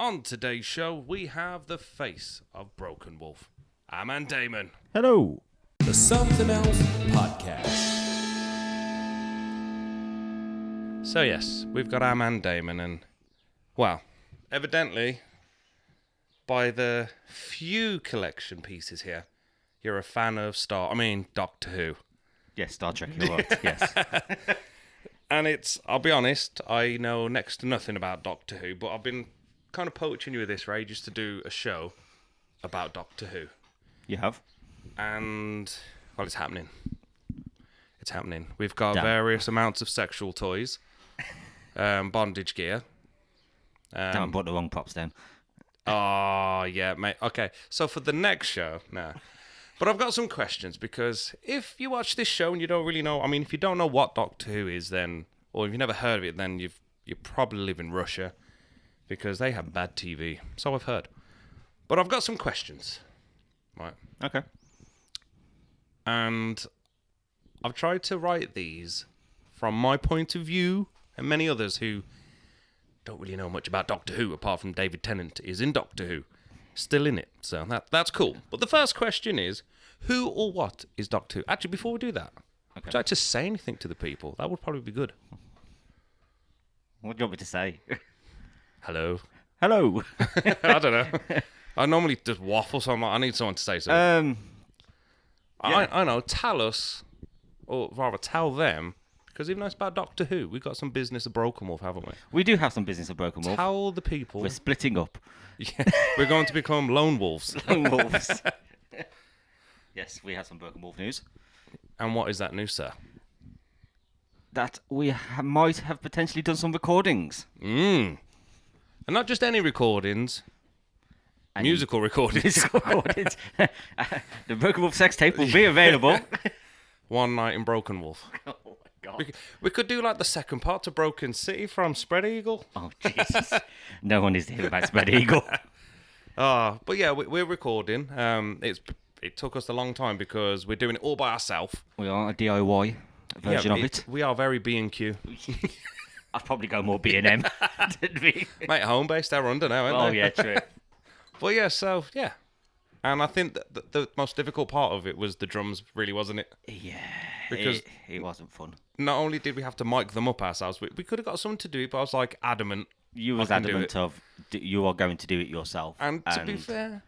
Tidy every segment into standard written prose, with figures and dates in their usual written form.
On today's show, we have the face of Broken Wolf. I'm Damon. Hello. The Something Else Podcast. So yes, we've got our man Damon and, well, evidently, by the few collection pieces here, you're a fan of Doctor Who. Yes, Star Trek, you're right, yes. And I'll be honest, I know next to nothing about Doctor Who, but I've been kind of poaching you with this, Ray, just to do a show about Doctor Who. You have? And, well, it's happening. It's happening. We've got Damn. various amounts of sexual toys, bondage gear. Damn, brought the wrong props down. Oh, yeah, mate. Okay, so for the next show, But I've got some questions, because if you watch this show and you don't really know, if you don't know what Doctor Who is, then, or if you've never heard of it, then you probably live in Russia, because they have bad TV. So I've heard. But I've got some questions. Right. Okay. And I've tried to write these from my point of view, and many others who don't really know much about Doctor Who, apart from David Tennant is in Doctor Who. Still in it, so that's cool. But the first question is, who or what is Doctor Who? Actually, before we do that, would you like to say anything to the people? That would probably be good. What do you want me to say? Hello. Hello. I don't know. I normally just waffle, so I need someone to say something. Yeah. I know. Tell us, or rather tell them, because even though it's about Doctor Who, we've got some business of Broken Wolf, haven't we? We do have some business of Broken Wolf. Tell the people. We're splitting up. Yeah, we're going to become lone wolves. Lone wolves. Yes, we have some Broken Wolf news. And what is that news, sir? That we might have potentially done some recordings. And not just any recordings. Musical recordings. Musical recordings. The Broken Wolf sex tape will be available. One Night in Broken Wolf. Oh my god. We could do like the second part to Broken City from Spread Eagle. Oh Jesus. No one is to hear about Spread Eagle. But yeah, we're recording. It took us a long time because we're doing it all by ourselves. We are a DIY version of it. We are very B&Q. I'd probably go more B&M. Mate, home-based, they're under now, aren't they? Oh, yeah, true. But yeah, so, yeah. And I think that the most difficult part of it was the drums, really, wasn't it? Yeah, Because it wasn't fun. not only did we have to mic them up ourselves, we could have got someone to do it, but I was like adamant. You was adamant of you are going to do it yourself. And to be fair,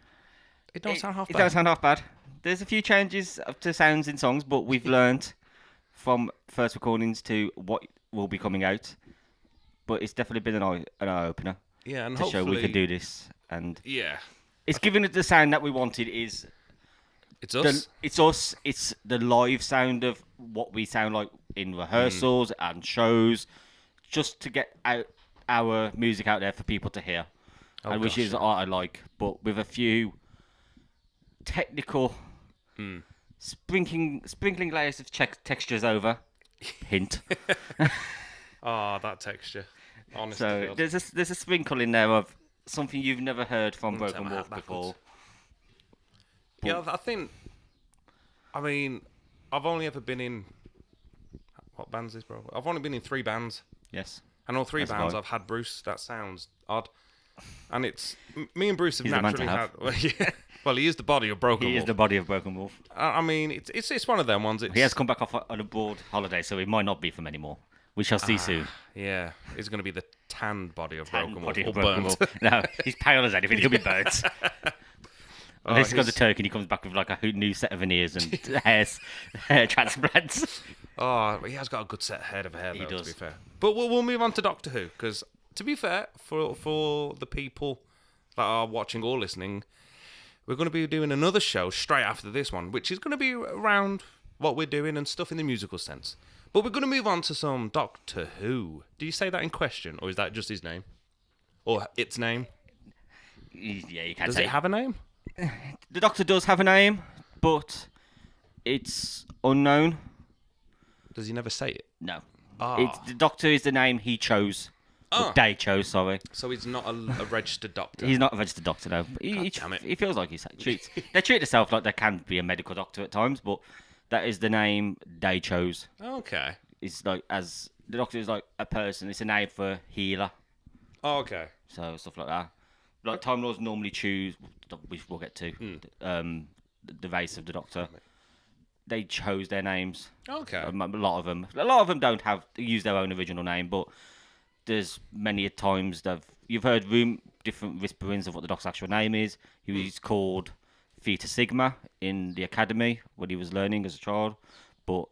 it don't sound half It bad. don't sound half bad. There's a few changes to sounds in songs, but we've learned from first recordings to what will be coming out. But it's definitely been an eye-opener Yeah, and to show hopefully we can do this. And yeah, it's given it the sound that we wanted. it's us. It's us. It's the live sound of what we sound like in rehearsals and shows, just to get out our music out there for people to hear. And which is art I like, but with a few technical sprinkling layers of textures over. Hint. Oh, that texture. Honestly. So there's a sprinkle in there of something you've never heard from Broken Wolf before. Yeah, I think. I've only ever been in. What band's this, bro? I've only been in 3 bands. Yes. And all 3 That's bands fine. I've had Bruce. That sounds odd. And it's me and Bruce have He's the man naturally to had. have. Well, yeah. Well, he is the body of Broken He Wolf. is the body of Broken Wolf. It's one of them ones. He has come back off on a broad holiday, so it might not be from anymore. We shall see soon. Yeah, it's going to be the tanned body of Tanned Broken body Wolf. of Or Broken burnt. Wolf. No, he's pale as anything. He'll be burnt. Unless he's got the Turk and he comes back with like a new set of veneers and hair transplants. Oh, he has got a good set head of hair, though, He does. to be fair. But we'll move on to Doctor Who, because, to be fair, for the people that are watching or listening, we're going to be doing another show straight after this one, which is going to be around what we're doing and stuff in the musical sense. But we're going to move on to some Doctor Who. Do you say that in question, or is that just his name? Or its name? Yeah, you can Does say it have a name? The Doctor does have a name, but it's unknown. Does he never say it? No. Ah. The Doctor is the name he chose. Or they chose, sorry. So he's not a registered doctor? He's not a registered doctor, no. Damn it. He feels like he treats. They treat themselves like they can be a medical doctor at times, but that is the name they chose. Okay. It's like, as the Doctor is like a person, it's a name for healer. Oh, okay. So stuff like that. Like Time Lords normally choose, which we'll get to, the race of the Doctor. They chose their names. Okay. A lot of them don't use their own original name, but there's many a times that you've heard different whisperings of what the Doctor's actual name is. He was called Theta Sigma in the academy when he was learning as a child, but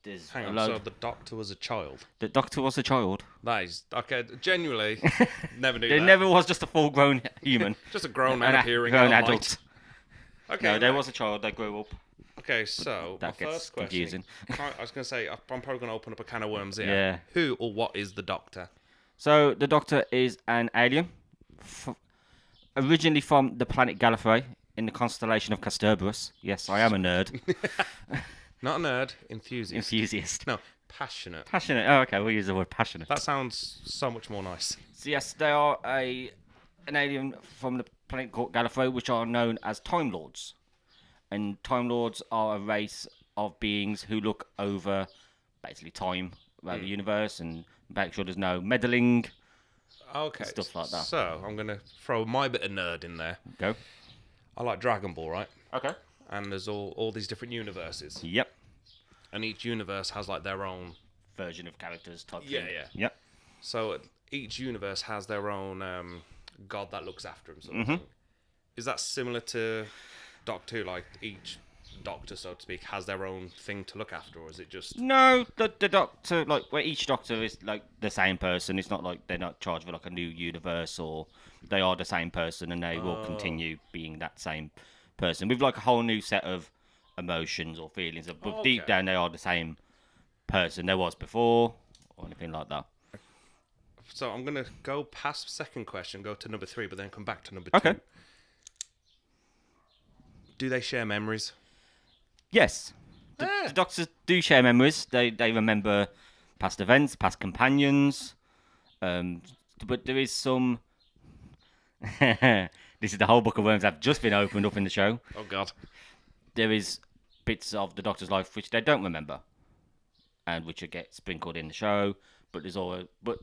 there's Hang on, so the Doctor was a child? The Doctor was a child. That is... Okay, genuinely, never knew There that. never was just a full-grown human. Just a grown man appearing grown out of adult. light. Okay, No, there was a child. They grew up. Okay, so That my gets first question... confusing. I was going to say, I'm probably going to open up a can of worms here. Yeah. Who or what is the Doctor? So the Doctor is an alien, originally from the planet Gallifrey in the constellation of Castorberus. Yes, I am a nerd. Not a nerd, enthusiast. Enthusiast. No, passionate. Passionate. Oh, okay, we'll use the word passionate. That sounds so much more nice. So yes, they are an alien from the planet called Gallifrey, which are known as Time Lords. And Time Lords are a race of beings who look over basically time around the universe and make sure there's no meddling. Okay. Stuff like that. So, I'm going to throw my bit of nerd in there. Go. I like Dragon Ball, right? Okay. And there's all these different universes. Yep. And each universe has like their own... Version of characters type Yeah, thing. yeah. Yep. So each universe has their own god that looks after them, sort of thing. Is that similar to Doctor Who? Like each Doctor, so to speak, has their own thing to look after, or is it just... No, the Doctor, like, where each Doctor is, like, the same person. It's not like they're not charged with, like, a new universe, or they are the same person, and they will continue being that same person with, like, a whole new set of emotions or feelings. But deep down, they are the same person there was before, or anything like that. So I'm going to go past second question, go to number 3, but then come back to number 2. Okay. Do they share memories? Yes. The Doctors do share memories. They remember past events, past companions. But there is some... This is the whole book of worms that have just been opened up in the show. Oh, God. There is bits of the Doctor's life which they don't remember, and which get sprinkled in the show. But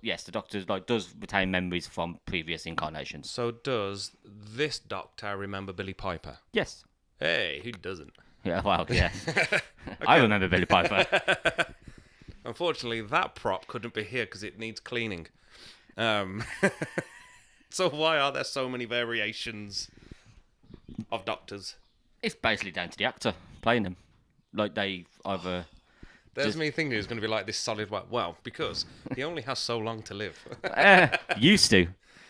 yes, the Doctor does retain memories from previous incarnations. So does this Doctor remember Billy Piper? Yes. Hey, who doesn't? Yeah. Well, yes. I remember Billy Piper. Unfortunately, that prop couldn't be here because it needs cleaning. So why are there so many variations of Doctors? It's basically down to the actor playing them. Like they either. There's me thinking it's going to be like this solid white. Well, because he only has so long to live. Used to.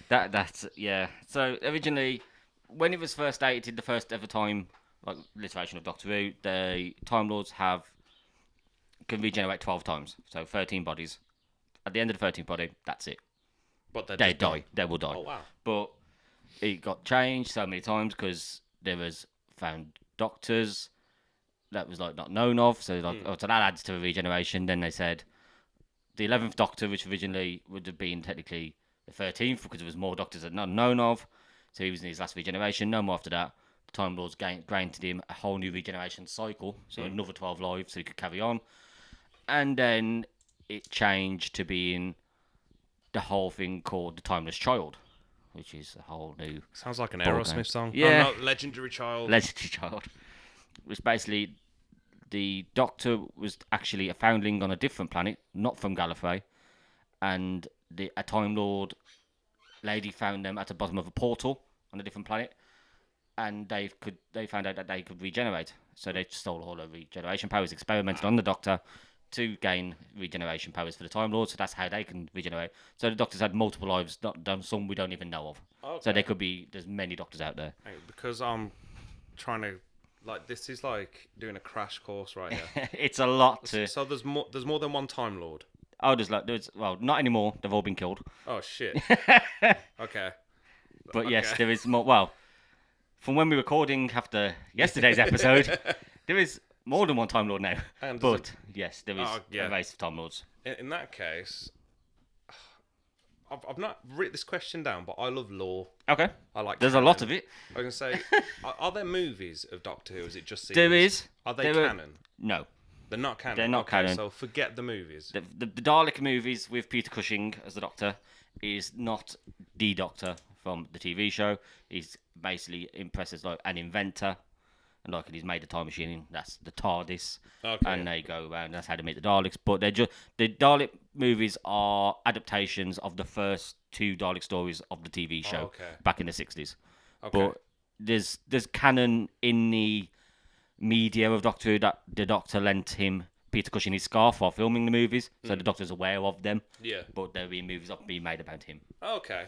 That's yeah. So originally, when it was first dated, the first ever time iteration of Doctor Who, the Time Lords can regenerate 12 times, so 13 bodies. At the end of the 13th body, that's it. But They die. They will die. Oh wow! But it got changed so many times because there was found Doctors that was not known of. So so that adds to the regeneration. Then they said the 11th Doctor, which originally would have been technically the 13th because there was more Doctors that not known of. So he was in his last regeneration. No more after that. The Time Lords granted him a whole new regeneration cycle, so another 12 lives, so he could carry on. And then it changed to being the whole thing called the Timeless Child, which is a whole new... Sounds like an ball Aerosmith game. song. Yeah. Oh, no, Legendary Child. Legendary Child. Which basically, the Doctor was actually a foundling on a different planet, not from Gallifrey, and a Time Lord lady found them at the bottom of a portal on a different planet, and they found out that they could regenerate. So they stole all the regeneration powers, experimented on the Doctor to gain regeneration powers for the Time Lord. So that's how they can regenerate. So the Doctors had multiple lives, not done some we don't even know of. Okay. So there's many Doctors out there. Because I'm trying to this is like doing a crash course right here. It's a lot to. So there's more than one Time Lord. Oh, there's not anymore. They've all been killed. Oh shit. Okay. But yes, there is more. Well, from when we're recording after yesterday's episode, there is more than one Time Lord now. But yes, there is a race of Time Lords. In that case, I've not written this question down, but I love lore. Okay. I like. There's a lot of it. I was gonna say, are there movies of Doctor Who? Or is it just series? There is. Are they canon? No. They're not canon. They're not canon. So forget the movies. The Dalek movies with Peter Cushing as the Doctor is not the Doctor from the TV show. He's basically impressed as like an inventor, and like he's made a time machine. That's the TARDIS, and they go around. That's how they meet the Daleks. But they're just the Dalek movies are adaptations of the first 2 Dalek stories of the TV show back in the 60s. But there's canon in the media of Doctor Who that the Doctor lent him Peter Cushing his scarf while filming the movies, so the Doctor's aware of them. Yeah. But there'll be movies being made about him. Okay.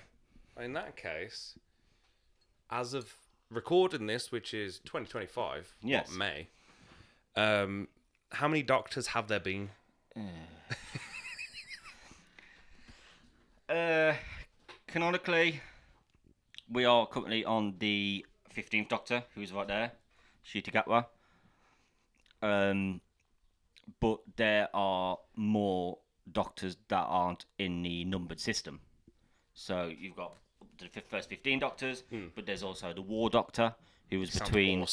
In that case, as of recording this, which is 2025, Yes. May, how many Doctors have there been? Canonically, we are currently on the 15th Doctor, who's right there, Ncuti Gatwa. But there are more Doctors that aren't in the numbered system. So you've got the first 15 Doctors, but there's also the War Doctor, who was between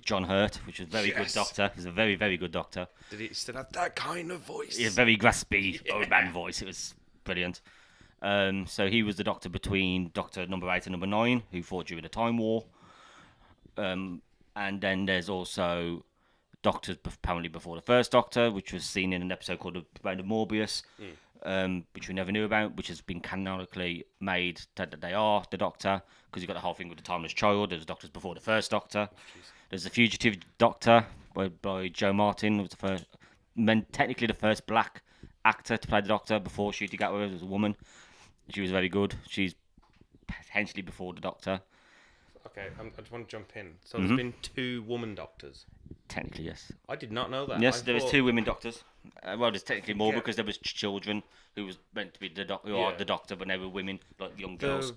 John Hurt, which was a very good Doctor. He's a very, very good Doctor. Did he still have that kind of voice? He had a very graspy old man voice. It was brilliant. So he was the Doctor between Doctor number 8 and number 9, who fought during the Time War. And then there's also Doctors apparently before the first Doctor, which was seen in an episode called Around the Morbius, which we never knew about, which has been canonically made that they are the Doctor, because you've got the whole thing with the Timeless Child. There's Doctors before the first Doctor. There's the Fugitive Doctor by Joe Martin. It was the first, technically the first black actor to play the Doctor before Ncuti Gatwa was a woman. She was very good. She's potentially before the Doctor. Okay, I just want to jump in. So there's been 2 woman Doctors. Technically, yes. I did not know that. Yes, there was 2 women Doctors. Well, there's technically more because there was children who was meant to be are the Doctor, but they were women, like young girls.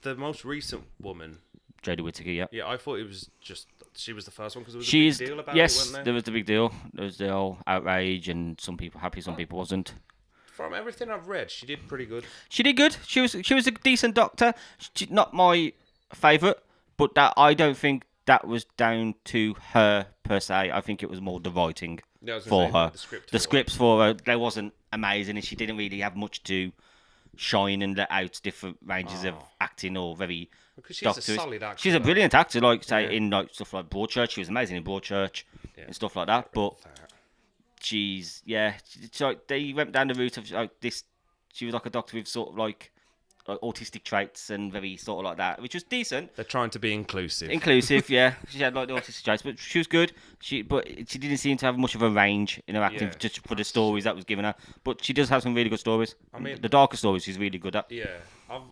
The most recent woman, Jodie Whittaker, yeah. Yeah, I thought it was just she was the first one because there was a big deal about it, wasn't there? There was the big deal. There was the whole outrage, and some people happy, some people wasn't. From everything I've read, she did pretty good. She did good. She was a decent Doctor. Not my favourite, but that I don't think that was down to her per se. I think it was more the writing for her. The scripts for her, they wasn't amazing, and she didn't really have much to shine and let out different ranges of acting or very. Because she's a solid actor. She's a brilliant actor, like say in like stuff like Broadchurch. She was amazing in Broadchurch and stuff like that. But she's like they went down the route of like this. She was like a Doctor with sort of like autistic traits and very sort of like that, which was decent. They're trying to be inclusive. Yeah. She had like the autistic traits, but she was good. But she didn't seem to have much of a range in her acting just for the stories that was given her. But she does have some really good stories. I mean, the darker stories she's really good at. Yeah,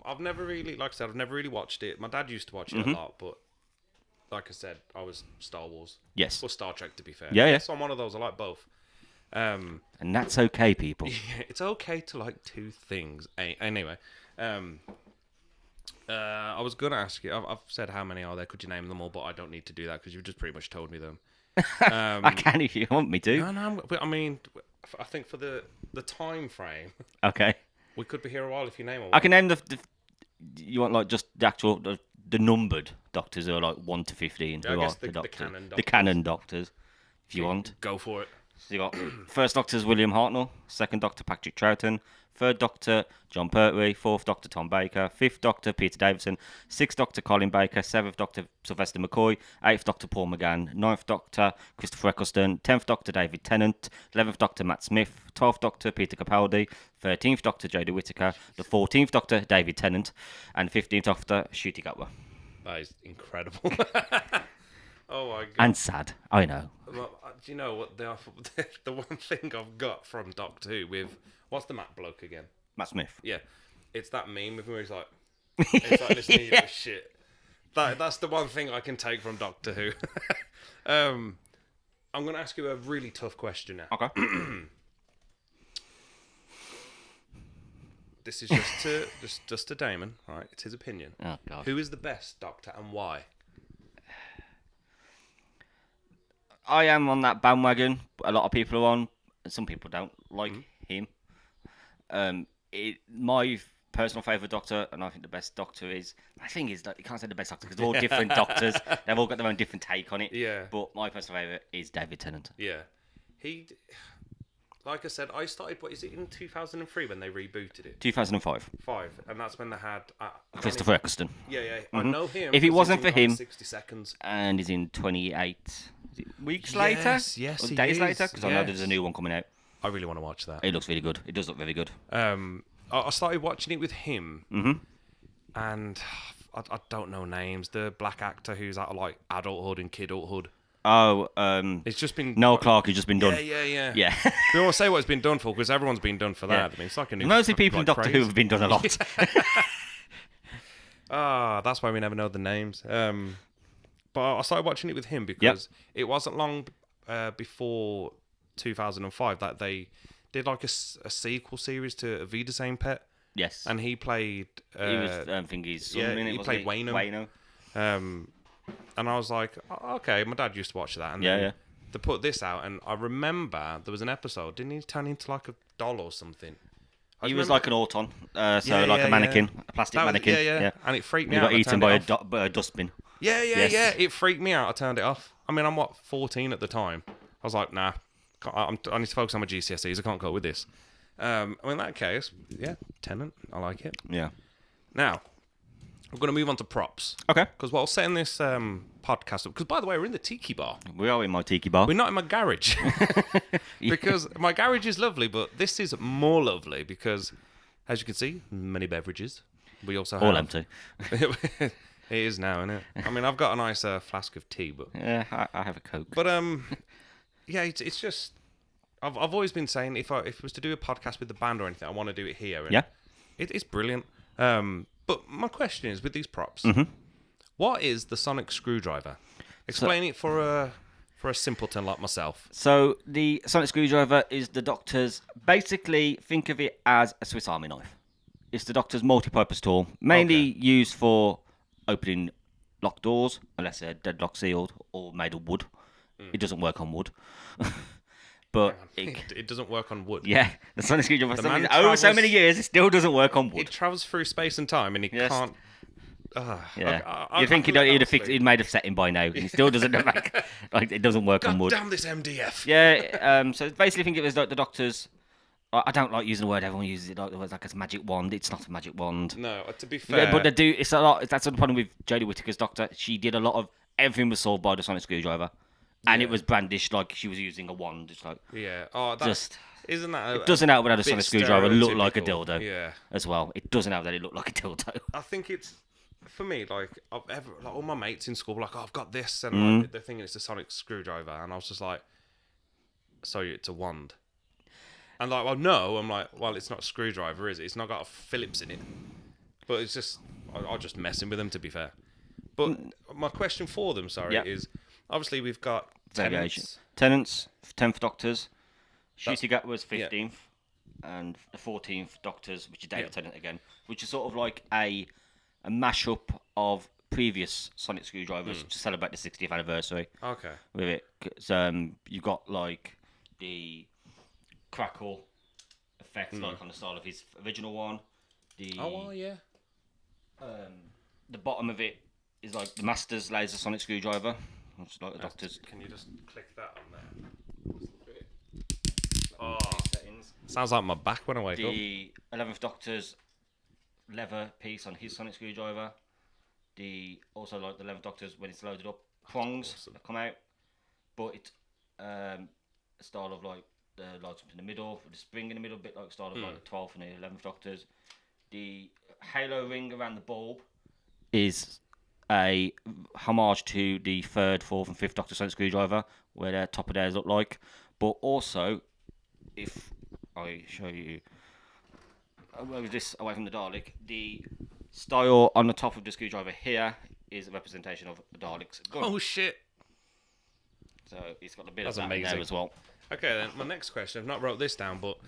I've never really, like I said, I've never really watched it. My dad used to watch it a lot, but like I said, I was Star Wars. Yes. Or Star Trek, to be fair. Yeah. So I'm one of those. I like both. And that's okay, people. Yeah, it's okay to like 2 things. Anyway. I was going to ask you, I've said how many are there, could you name them all, but I don't need to do that because you've just pretty much told me them. I can if you want me to. No, but I mean, I think for the time frame, Okay. we could be here a while if you name them. I can name the you want like just the actual, the numbered Doctors are like 1 to 15 I who guess are the Doctors. canon Doctors. The canon Doctors, if you want. Go for it. So you got first Doctor's William Hartnell, second Doctor Patrick Troughton, third Doctor John Pertwee, fourth Doctor Tom Baker, fifth Doctor Peter Davison, sixth Doctor Colin Baker, seventh Doctor Sylvester McCoy, eighth Doctor Paul McGann, ninth Doctor Christopher Eccleston, 10th Doctor David Tennant, 11th Doctor Matt Smith, 12th Doctor Peter Capaldi, 13th Doctor Jodie Whittaker, the 14th Doctor David Tennant, and 15th Doctor Ncuti Gatwa. That is incredible. Oh my god. And sad, I know. Well, do you know what the one thing I've got from Doctor Who with what's the Matt bloke again? Matt Smith. Yeah, it's that meme with him where he's like, it's like listening to this shit. That's the one thing I can take from Doctor Who. I'm going to ask you a really tough question now. Okay. This is just to Damon, right? It's his opinion. Oh god. Who is the best Doctor and why? I am on that bandwagon. A lot of people are on. Some people don't like him. My personal favourite Doctor, and I think the best Doctor is. My thing is that you can't say the best Doctor because they're all different Doctors. They've all got their own different take on it. Yeah. But my personal favourite is David Tennant. Yeah, like I said, I started. What is it in 2003 when they rebooted it? 2005. And that's when they had Christopher Eccleston. Yeah. I know him. If it 'cause wasn't he's in, for him- 60 seconds. And he's in 28 weeks Yes, later? yes, Or he days is, later? Because I know yes. there's a new one coming out. I really want to watch that. It looks really good. It does look very good. I started watching it with him, Mm-hmm. and I don't know names. The black actor who's out of like adulthood and kidulthood. Oh, It's just been Noel Clarke has just been done. Yeah. Yeah. We won't say what it's been done for because everyone's been done for that. Yeah. I mean, it's like a new. Mostly people in like Doctor Who craze. have been done a lot. That's why we never know the names. But I started watching it with him because it wasn't long before 2005 that they did like a sequel series to Vida Same Pet, Yes. and he played. He was, I think he's son in it, he wasn't played Waynham. Wayno. And I was like, oh, okay, my dad used to watch that. And Yeah, then yeah. they put this out, and I remember there was an episode. Didn't he turn into like a doll or something? He was like an auton, so Yeah, like yeah, a mannequin, yeah. a plastic That was- mannequin. yeah. And it freaked me He out. got I eaten turned by it off. a dustbin. Yeah. Yes. It freaked me out. I turned it off. I mean, I'm 14 at the time. I was like, nah, I need to focus on my GCSEs. I can't go with this. In that case, yeah, Tennant. I like it. Yeah. Now, we're going to move on to props. Okay. Because what I was setting this podcast up, because by the way, we're in the Tiki Bar. We are in my tiki bar. We're not in my garage. Because my garage is lovely, but this is more lovely because, as you can see, many beverages. We also have... All empty. It is now, isn't it? I mean, I've got a nice flask of tea, but... Yeah, I have a Coke. But, yeah, it's just... I've always been saying if it was to do a podcast with the band or anything, I want to do it here. And Yeah. It's brilliant. But my question is, with these props, what is the sonic screwdriver? Explain it for a simpleton like myself. So the sonic screwdriver is the Doctor's. Basically, think of it as a Swiss Army knife. It's the Doctor's multi-purpose tool, mainly used for opening locked doors, unless they're deadlock sealed or made of wood. It doesn't work on wood. But It doesn't work on wood. yeah, the sonic screwdriver. For some man reason, over so travels- many years, it still doesn't work on wood. It travels through space and time, and it Yes. can't. Yeah, I you think feel he'd have honestly- fixed, he'd made a setting by now, and he still doesn't make, like it doesn't work on God wood. damn this MDF! Yeah, so basically think of it as like the Doctor's. I don't like using the word. Everyone uses it like the word like it's a magic wand. It's not a magic wand. No, to be fair, Yeah, but they do. It's a lot. That's the problem with Jodie Whittaker's Doctor. She did a lot of everything was solved by the sonic screwdriver, and it was brandished like she was using a wand. It's like yeah. Oh, that just isn't that. it doesn't help that a bit sonic screwdriver look like a stereotypical. dildo. Yeah. As well, it doesn't help that it looked like a dildo. I think it's for me. Like all my mates in school were like, "Oh, I've got this," and like, they're thinking it's a sonic screwdriver, and I was just like, "So it's a wand." And like, well, no. I'm like, well, it's not a screwdriver, is it? It's not got a Phillips in it. But it's just, I'm just messing with them, to be fair. But my question for them, Yeah. is obviously we've got Variation. tenants. Tenants, 10th Doctors. Shooty was 15th, and the 14th Doctors, which is David Tennant again, which is sort of like a mashup of previous sonic screwdrivers to celebrate the 60th anniversary Okay. with it. 'Cause, you've got like the crackle effect, like on the style of his original one. The Oh, well, yeah. the bottom of it is like the Master's laser sonic screwdriver. It's like the Doctor's Can you just click that on there? Oh, settings. sounds like my back when I wake up. The 11th Doctor's leather piece on his sonic screwdriver. Also like the 11th Doctor's when it's loaded up prongs that come out, but it's a style of like the lights up in the middle with the spring in the middle, a bit like the style of like the 12th and the 11th Doctor's. The halo ring around the bulb is a homage to the 3rd, 4th, and 5th Doctor sonic screwdriver, where their top of theirs look like. But also, if I show you with this away from the Dalek, the style on the top of the screwdriver here is a representation of the Dalek's gun. Oh, shit. So it's got a bit That's of that in there amazing. as well. Okay, then my next question. I've not wrote this down, but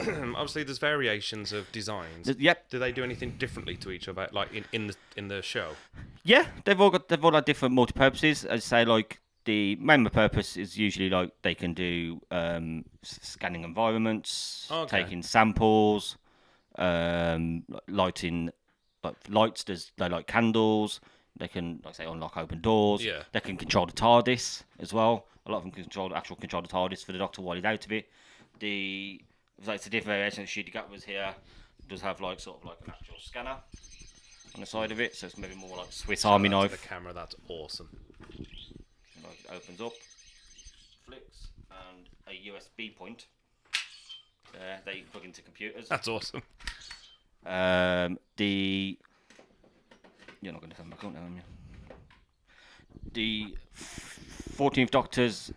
obviously there's variations of designs. Yep. Do they do anything differently to each other, like in the show? Yeah, they've all had different multi-purposes. As I say, like the main purpose is usually like they can do scanning environments, Okay. taking samples, lighting like lights. They light candles. They can, like I say, unlock open doors. Yeah. They can control the TARDIS as well. A lot of them control the TARDIS for the Doctor while he's out of it. It's a different variation. The sheet you got was here. It does have like sort of like an actual scanner on the side of it, so it's maybe more like Swiss Army Shout out to knife. the camera, that's awesome. Like it opens up, flicks, and a USB point. That you can plug into computers. That's awesome. You're not going to turn back on now, are you? The 14th Doctor's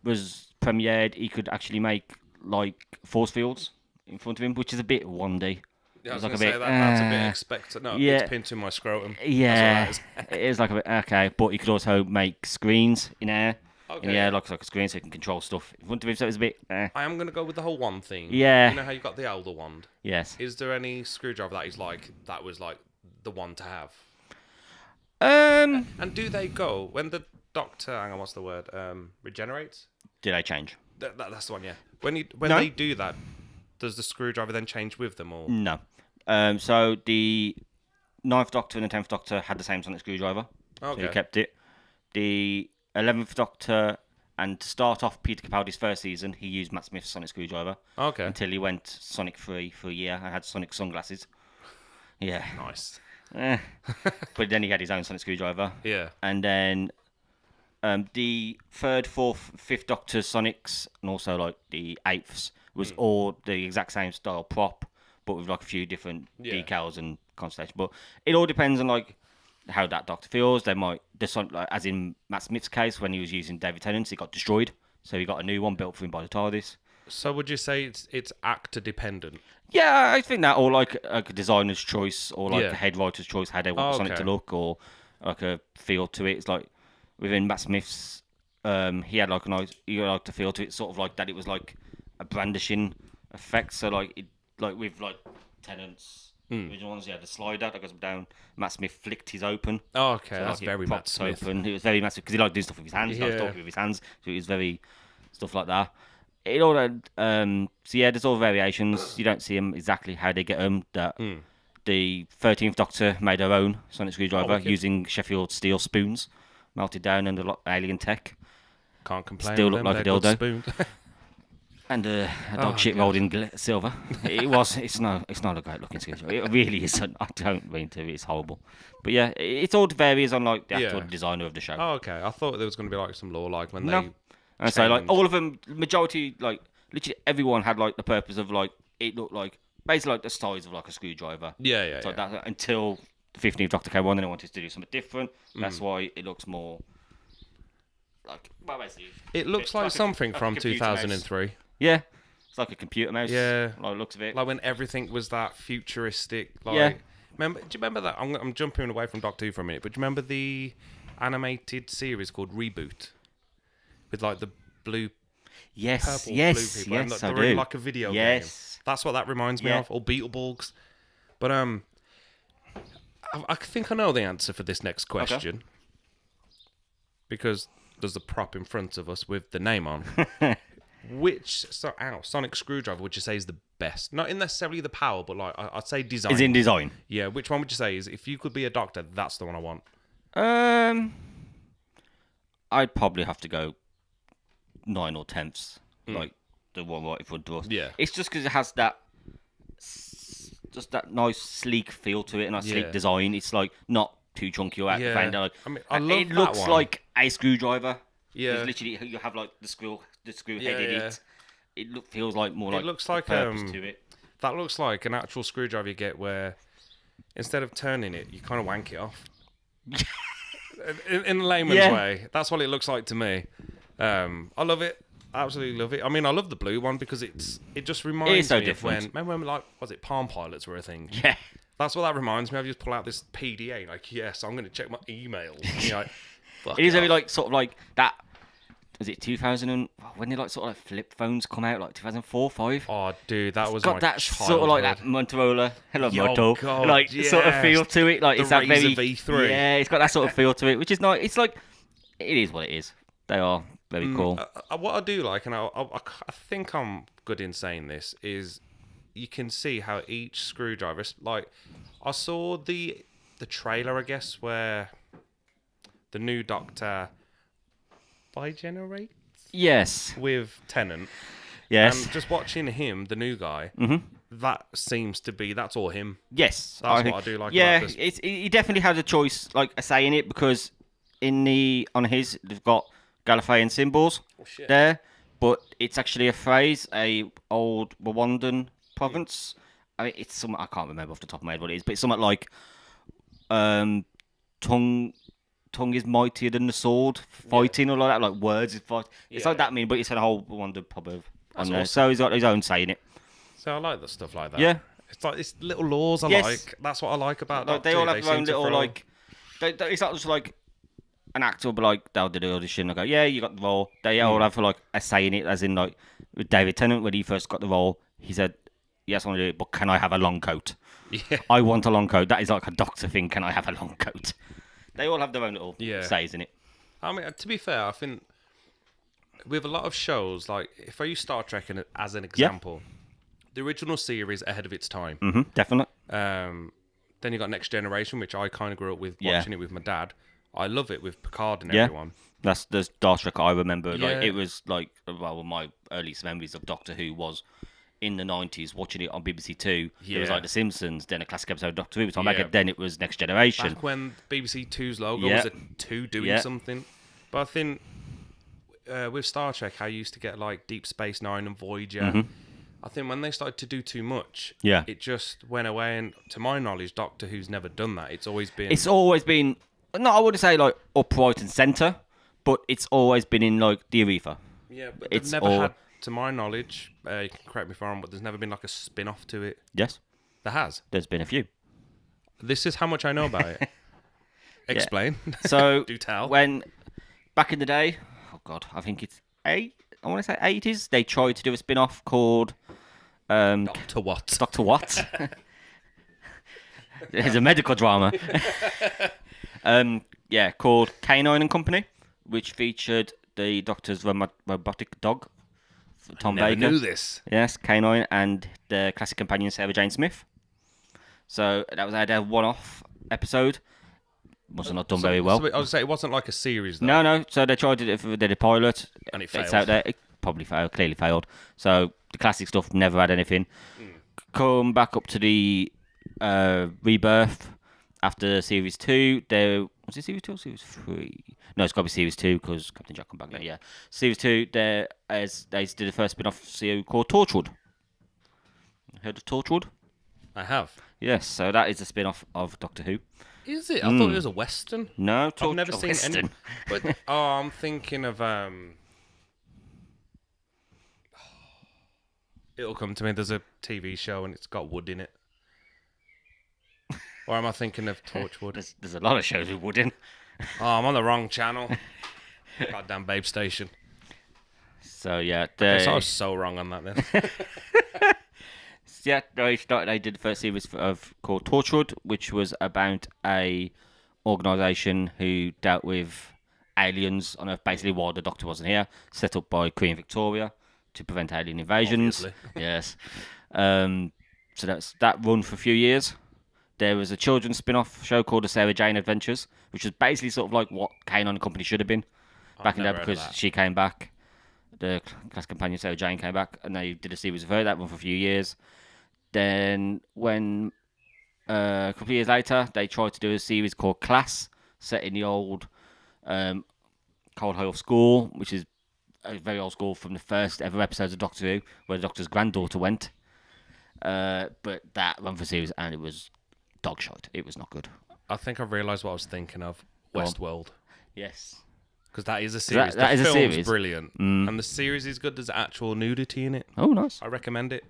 was premiered. He could actually make like force fields in front of him, which is a bit wandy. Yeah, I was It's going like to a say bit, that's a bit expected. No, yeah. it's pinned to my scrotum. Yeah, That's what that it is like a bit okay, but he could also make screens in air. Okay. In the air, like a screen, so he can control stuff in front of him. So it's a bit. I am going to go with the whole wand thing. Yeah. You know how you got the elder wand? Yes. Is there any screwdriver that was like the one to have? And do they go when the Doctor? Hang on, what's the word? Regenerates. Did I change? That's the one. Yeah. When No. they do that, does the screwdriver then change with them or? No. So the 9th Doctor and the 10th Doctor had the same sonic screwdriver. So Okay. he kept it. The 11th Doctor, and to start off Peter Capaldi's first season, he used Matt Smith's sonic screwdriver. Okay. Until he went sonic free for a year and had sonic sunglasses. Yeah. Nice. But then he had his own sonic screwdriver. Yeah. And then the 3rd, 4th, 5th Doctor's sonics, and also like the 8th's, was all the exact same style prop, but with like a few different decals and constellations. But it all depends on like how that Doctor feels. They might, like, as in Matt Smith's case, when he was using David Tennant's, it got destroyed, so he got a new one built for him by the TARDIS. So would you say it's actor dependent? Yeah, I think that, or like a designer's choice, or like Yeah. a head writer's choice, how they want Sonic to look, or like a feel to it. It's like within Matt Smith's, he had like the feel to it, sort of like that. It was like a brandishing effect. So like with like Tennant's original ones, he had the slider that goes down. Matt Smith flicked his open. Oh, okay, So, that's like, very it Matt propped Smith. open. It was very Matt Smith because he liked doing stuff with his hands. He liked Yeah. talking with his hands, so it was very stuff like that. It all had, so yeah, there's all variations. You don't see them exactly how they get them. That the 13th Doctor made her own sonic screwdriver using Sheffield steel spoons, melted down under alien tech, Can't complain. Still with look them, like a they're good dildo. spoons. and a dog shit rolled in silver. It's not a great looking screwdriver. It really isn't. I don't mean to. It's horrible. But yeah, it all varies on like the actual designer of the show. Oh, okay. I thought there was going to be like some law, like when No. they. And so, like, changed. all of them, majority, like, literally everyone had, like, the purpose of, like, it looked like, basically, like, the size of, like, a screwdriver. Yeah. So that, until the 15th Doctor came on and they wanted to do something different. That's why it looks more, like, well, basically. It looks like something like a from computer 2003. mouse. Yeah. It's like a computer mouse. Yeah. Like, looks of it. Like when everything was that futuristic. Like, Yeah. do you remember that? I'm jumping away from Doctor Who for a minute, but do you remember the animated series called Reboot? With like the blue, yes, purple, yes, blue people. and yes, they're I do. in like a video game. Yes. That's what that reminds me Yeah. of. Or Beetleborgs. But I think I know the answer for this next question. Because there's a prop in front of us with the name on. Which sonic screwdriver would you say is the best? Not in necessarily the power, but like I'd say design. Is in design. Yeah, which one would you say is, if you could be a doctor, that's the one I want? I'd probably have to go 9 or 10ths, like the one right in front of us. Yeah. It's just because it has that, just that nice sleek feel to it and a sleek Yeah. design. It's like not too chunky or out Yeah. of hand. Like, I mean, I love it that looks one. like a screwdriver. Yeah. It's literally you have like the screw Yeah, head in yeah. it. It feels like more like looks a like, purpose to it. That looks like an actual screwdriver you get where instead of turning it, you kind of wank it off. in a layman's Yeah. way. That's what it looks like to me. I love it. Absolutely love it. I mean, I love the blue one because it just reminds so me different. of remember when, like, was it Palm Pilots were a thing? Yeah. That's what that reminds me of. You just pull out this PDA, like, yes, I'm going to check my emails. And you're like, fuck It is very off. like sort of like that. Was it 2000 and when did like sort of like flip phones come out? Like 2004, 5. Oh, dude, that was Got my that sort of like that Motorola, hello Yo, Moto, God, like sort of yes. feel to it. Like The it's that very Razr V3. Yeah, it's got that sort of feel to it, which is nice. It's like it is what it is. They are very cool. What I do like, and I think I'm good in saying this, is you can see how each screwdriver, like, I saw the trailer, I guess, where the new Doctor bigenerates. Yes. with Tennant. Yes. And just watching him, the new guy, that seems to be, that's all him. Yes. That's what I do like yeah, about this. he definitely has a choice, like a say in it, because on his, they've got Gallifreyan symbols shit. there, but it's actually a phrase, a old Rwandan province. I mean, it's some, I can't remember off the top of my head what it is, but it's something like, tongue is mightier than the sword, fighting or like that, like words is fight. It's like that mean, but it's a whole Rwandan proverb on there. awesome. So he's got his own say in it. So I like the stuff like that. Yeah. It's like it's little laws I Yes. like. That's what I like about Like, Doctor they all Who. have their own seem to little throw- like. It's not just like an actor will be like they'll do the audition and go, yeah, you got the role. They all have like a say in it, as in like with David Tennant when he first got the role, he said, "Yes, I want to do it, but can I have a long coat? Yeah. I want a long coat." That is like a doctor thing. Can I have a long coat? They all have their own little Yeah. says in it. I mean, to be fair, I think with a lot of shows, like if I use Star Trek as an example, the original series ahead of its time. Definitely. Then you got Next Generation, which I kind of grew up with Yeah. watching it with my dad. I love it with Picard and Yeah. everyone. That's the Star Trek I remember. Yeah. Like it was like my earliest memories of Doctor Who was in the 90s watching it on BBC Two. It was Yeah. like The Simpsons, then a classic episode of Doctor Who. So Yeah. then it was Next Generation. Back when BBC Two's logo Yeah. was a 2 doing Yeah. something. But I think with Star Trek, I used to get like Deep Space Nine and Voyager. I think when they started to do too much, Yeah. it just went away. And to my knowledge, Doctor Who's never done that. It's always been It's always been, no, I wouldn't say like upright and centre, but it's always been in like the urethra. yeah. But it's they've never all- had, to my knowledge, you can correct me if I'm wrong, but there's never been like a spin-off to it. Yes, There has. there's been a few. This is how much I know about it. Explain. So Do tell. when back in the day, oh god, I think it's I want to say 80s. They tried to do a spin-off called Doctor what? Doctor What? It's a medical drama. Called Canine and Company, which featured the Doctor's robotic dog, Tom Never Baker. knew this. Yes, Canine and the classic companion Sarah Jane Smith. So that was a one-off episode. Must have not done very well. So I would say it wasn't like a series, though. No. So they tried it. They did a pilot. And it It's failed. out there. It probably failed. Clearly failed. So the classic stuff never had anything. Come back up to the rebirth after series 2. There was it series 2 or series 3? No, it's got to be series 2 because Captain Jack come back then. Yeah, series 2. There, as they did the first spin-off series called Torchwood. Heard of Torchwood? I have. Yes. So that is a spin-off of Doctor Who. Is it? I thought it was a western. No, I've never seen Western. any. But I'm thinking of It'll come to me. There's a TV show and it's got wood in it. Or am I thinking of Torchwood? There's a lot of shows with wood in. Oh, I'm on the wrong channel. Goddamn Babe Station. So yeah, So I was so wrong on that then. they did the first series called Torchwood, which was about a organisation who dealt with aliens on Earth, basically while the Doctor wasn't here, set up by Queen Victoria to prevent alien invasions. Obviously. Yes. So that run for a few years. There was a children's spin-off show called The Sarah Jane Adventures, which was basically sort of like what Canine and Company should have been back in there, never heard of because that. she came back. The class companion Sarah Jane came back, and they did a series of her. That one for a few years. Then, when a couple of years later, they tried to do a series called Class, set in the old Cold Hole School, which is a very old school from the first ever episodes of Doctor Who, where the Doctor's granddaughter went. But that ran for a series, and it was dog shit. It was not good. I think I realised what I was thinking of. Go on. Westworld. Yes. Because that is a series. that the is a film's series. brilliant. And the series is good. There's actual nudity in it. Oh, nice. I recommend it.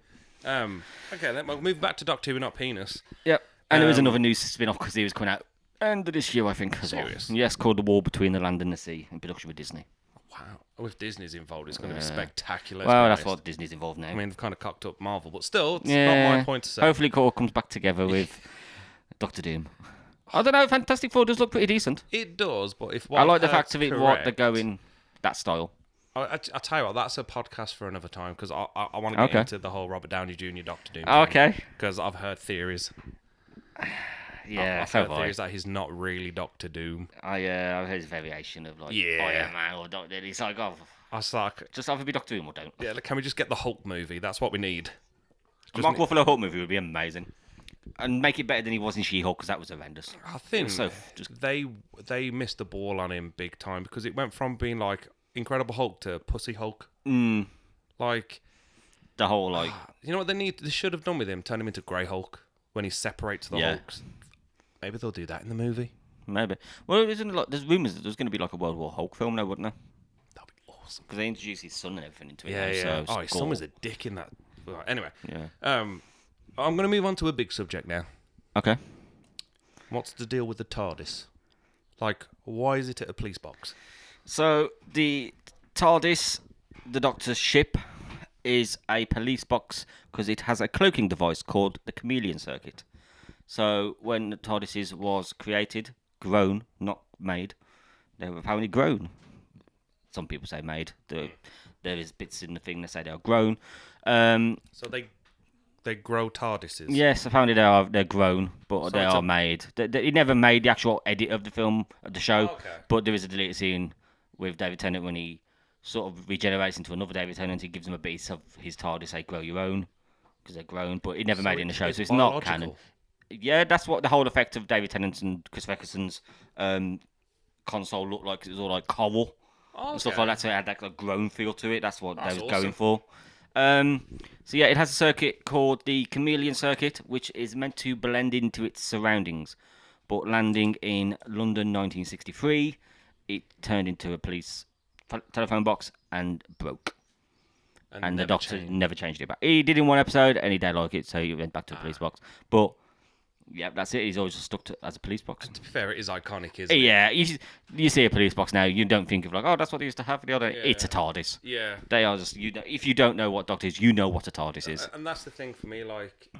Okay, then we'll move back to Doctor Who, not Penis. Yep. And there was another new spin-off because he was coming out end of this year, I think. As well. Serious? Yes, called The War Between the Land and the Sea, in production with Disney. Wow. With Disney's involved, it's going to be spectacular. Well, to be that's honest. what Disney's involved now. I mean, they've kind of cocked up Marvel, but still, it's yeah. not my point to say. Hopefully, it all comes back together with Doctor Doom. I don't know. Fantastic Four does look pretty decent. It does, but if I like the I've fact heard of it, what they're correct- going that style. I tell you what, that's a podcast for another time because I want to get Okay. into the whole Robert Downey Jr. Doctor Doom. Okay. Because I've heard theories. Yeah, I've so heard have I. theories that he's not really Doctor Doom. I've heard his variation of like Yeah. Iron Man or Doctor. It's like, oh, I was like, Just either be Doctor Who or don't. yeah, can we just get the Hulk movie? That's what we need. A Mark Ruffalo Hulk movie would be amazing. And make it better than he was in She-Hulk, because that was horrendous. I think just they missed the ball on him big time, because it went from being like Incredible Hulk to Pussy Hulk. Like the whole like you know what they should have done with him? Turn him into Grey Hulk when he separates the Hulks. Maybe they'll do that in the movie. maybe. Well, isn't it like there's rumours that there's going to be like a World War Hulk film now, wouldn't there? That'd be awesome. Because they introduced his son and everything into it. Yeah, now, yeah. So His son was a dick in that. Well, anyway, yeah. I'm going to move on to a big subject now. Okay. What's the deal with the TARDIS? Like, why is it at a police box? So the TARDIS, the Doctor's ship, is a police box because it has a cloaking device called the chameleon circuit. So when the TARDIS was created, grown, not made, they were apparently grown. Some people say made. There is bits in the thing that say they are grown. So they grow TARDISes? Yes, apparently they're grown, but they are made. He never made the actual edit of the film, of the show, but there is a deleted scene with David Tennant when he sort of regenerates into another David Tennant. He gives him a piece of his TARDIS, say, grow your own, because they're grown, but he never made it in the show, so it's not canon. Yeah, that's what the whole effect of David Tennant and Chris Eccleston's console looked like. It was all like coral and stuff like that, so it had that like, grown feel to it. That's what they was going for. So yeah, it has a circuit called the chameleon circuit, which is meant to blend into its surroundings. But landing in London 1963, it turned into a police telephone box and broke. And the Doctor never changed it back. He did in one episode, and he didn't like it, so he went back to a police box. But yeah, that's it. He's always just stuck as a police box. To be fair, it is iconic, isn't it? Yeah, you see a police box now, you don't think of like, oh, that's what they used to have. It's a TARDIS. Yeah. They are just, if you don't know what Doctor is, you know what a TARDIS is. And that's the thing for me, like,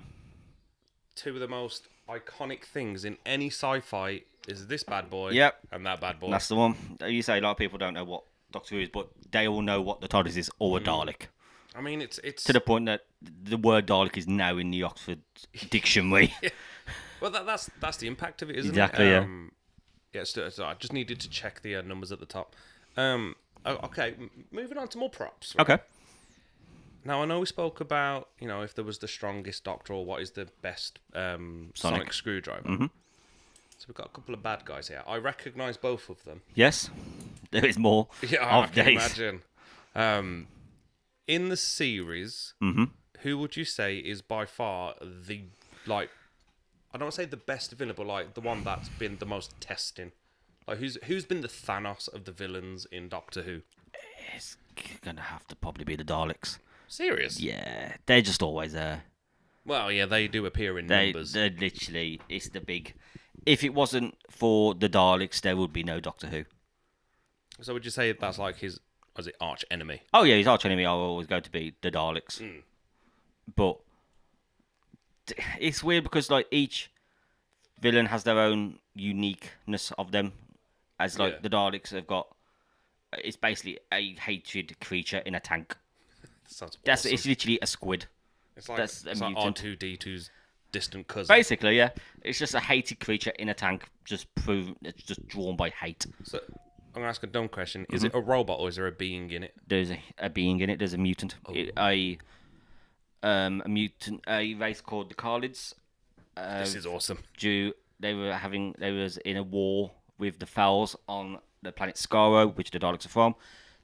two of the most iconic things in any sci-fi is this bad boy and that bad boy. That's the one. You say a lot of people don't know what Doctor Who is, but they all know what the TARDIS is or a Dalek. I mean, it's to the point that the word Dalek is now in the Oxford Dictionary. Yeah. Well, that's the impact of it, isn't exactly, it? Exactly, yeah. So I just needed to check the numbers at the top. Okay, moving on to more props. Right? Okay. Now, I know we spoke about, if there was the strongest Doctor or what is the best sonic screwdriver. Mm-hmm. So we've got a couple of bad guys here. I recognise both of them. Yes, there is more. Yeah, I can imagine. In the series, who would you say is by far the, like, I don't want to say the best villain, but like the one that's been the most testing? Like, who's been the Thanos of the villains in Doctor Who? It's gonna have to probably be the Daleks. Serious? Yeah, they're just always there. Well, yeah, they do appear in numbers. They're literally, it's the big. If it wasn't for the Daleks, there would be no Doctor Who. So would you say that's like his arch enemy? Oh yeah, his arch enemy are always going to be the Daleks. But it's weird because like each villain has their own uniqueness of them. As like the Daleks have got, it's basically a hatred creature in a tank. Sounds awesome. It's literally a squid. It's like R2-D2's distant cousin. Basically, yeah. It's just a hated creature in a tank, just drawn by hate. So I'm going to ask a dumb question. Is it a robot or is there a being in it? There's a being in it. There's a mutant. A mutant, a race called the Khalids. This is awesome. They was in a war with the Fells on the planet Skaro, which the Daleks are from.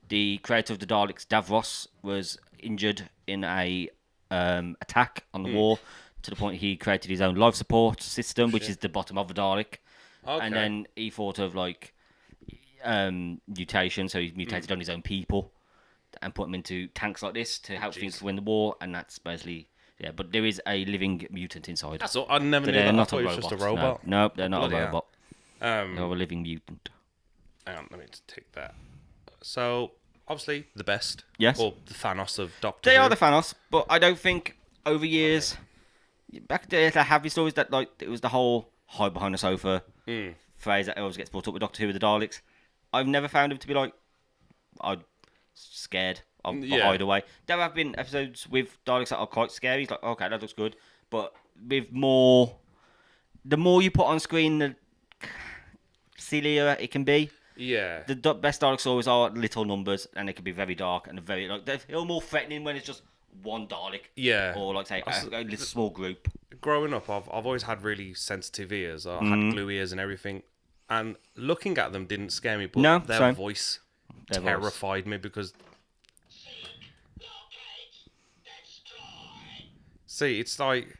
The creator of the Daleks, Davros, was injured in a attack on the war, to the point he created his own life support system, which is the bottom of the Dalek. Okay. And then he thought of like mutation, so he mutated on his own people and put them into tanks like this to help things win the war, and that's basically but there is a living mutant inside. That's all. I never knew that. I thought it was just a robot. No, they're not a robot. They're a living mutant. Hang on, let me just take that. So obviously the best, or the Thanos of Doctor Who. They are the Thanos, but I don't think over years back there they have these stories that like it was the whole hide behind the sofa phrase that always gets brought up with Doctor Who with the Daleks. I've never found him to be like I'm scared. I'll hide away. There have been episodes with Daleks that are quite scary. It's like, okay, that looks good. But with the more you put on screen, the sillier it can be. Yeah. The best Daleks always are little numbers, and they can be very dark and very they feel more threatening when it's just one Dalek. Yeah. Or like say a little small group. Growing up, I've always had really sensitive ears. I had glue ears and everything, and looking at them didn't scare me. But No, their same. voice Their voice. terrified me because. See, it's like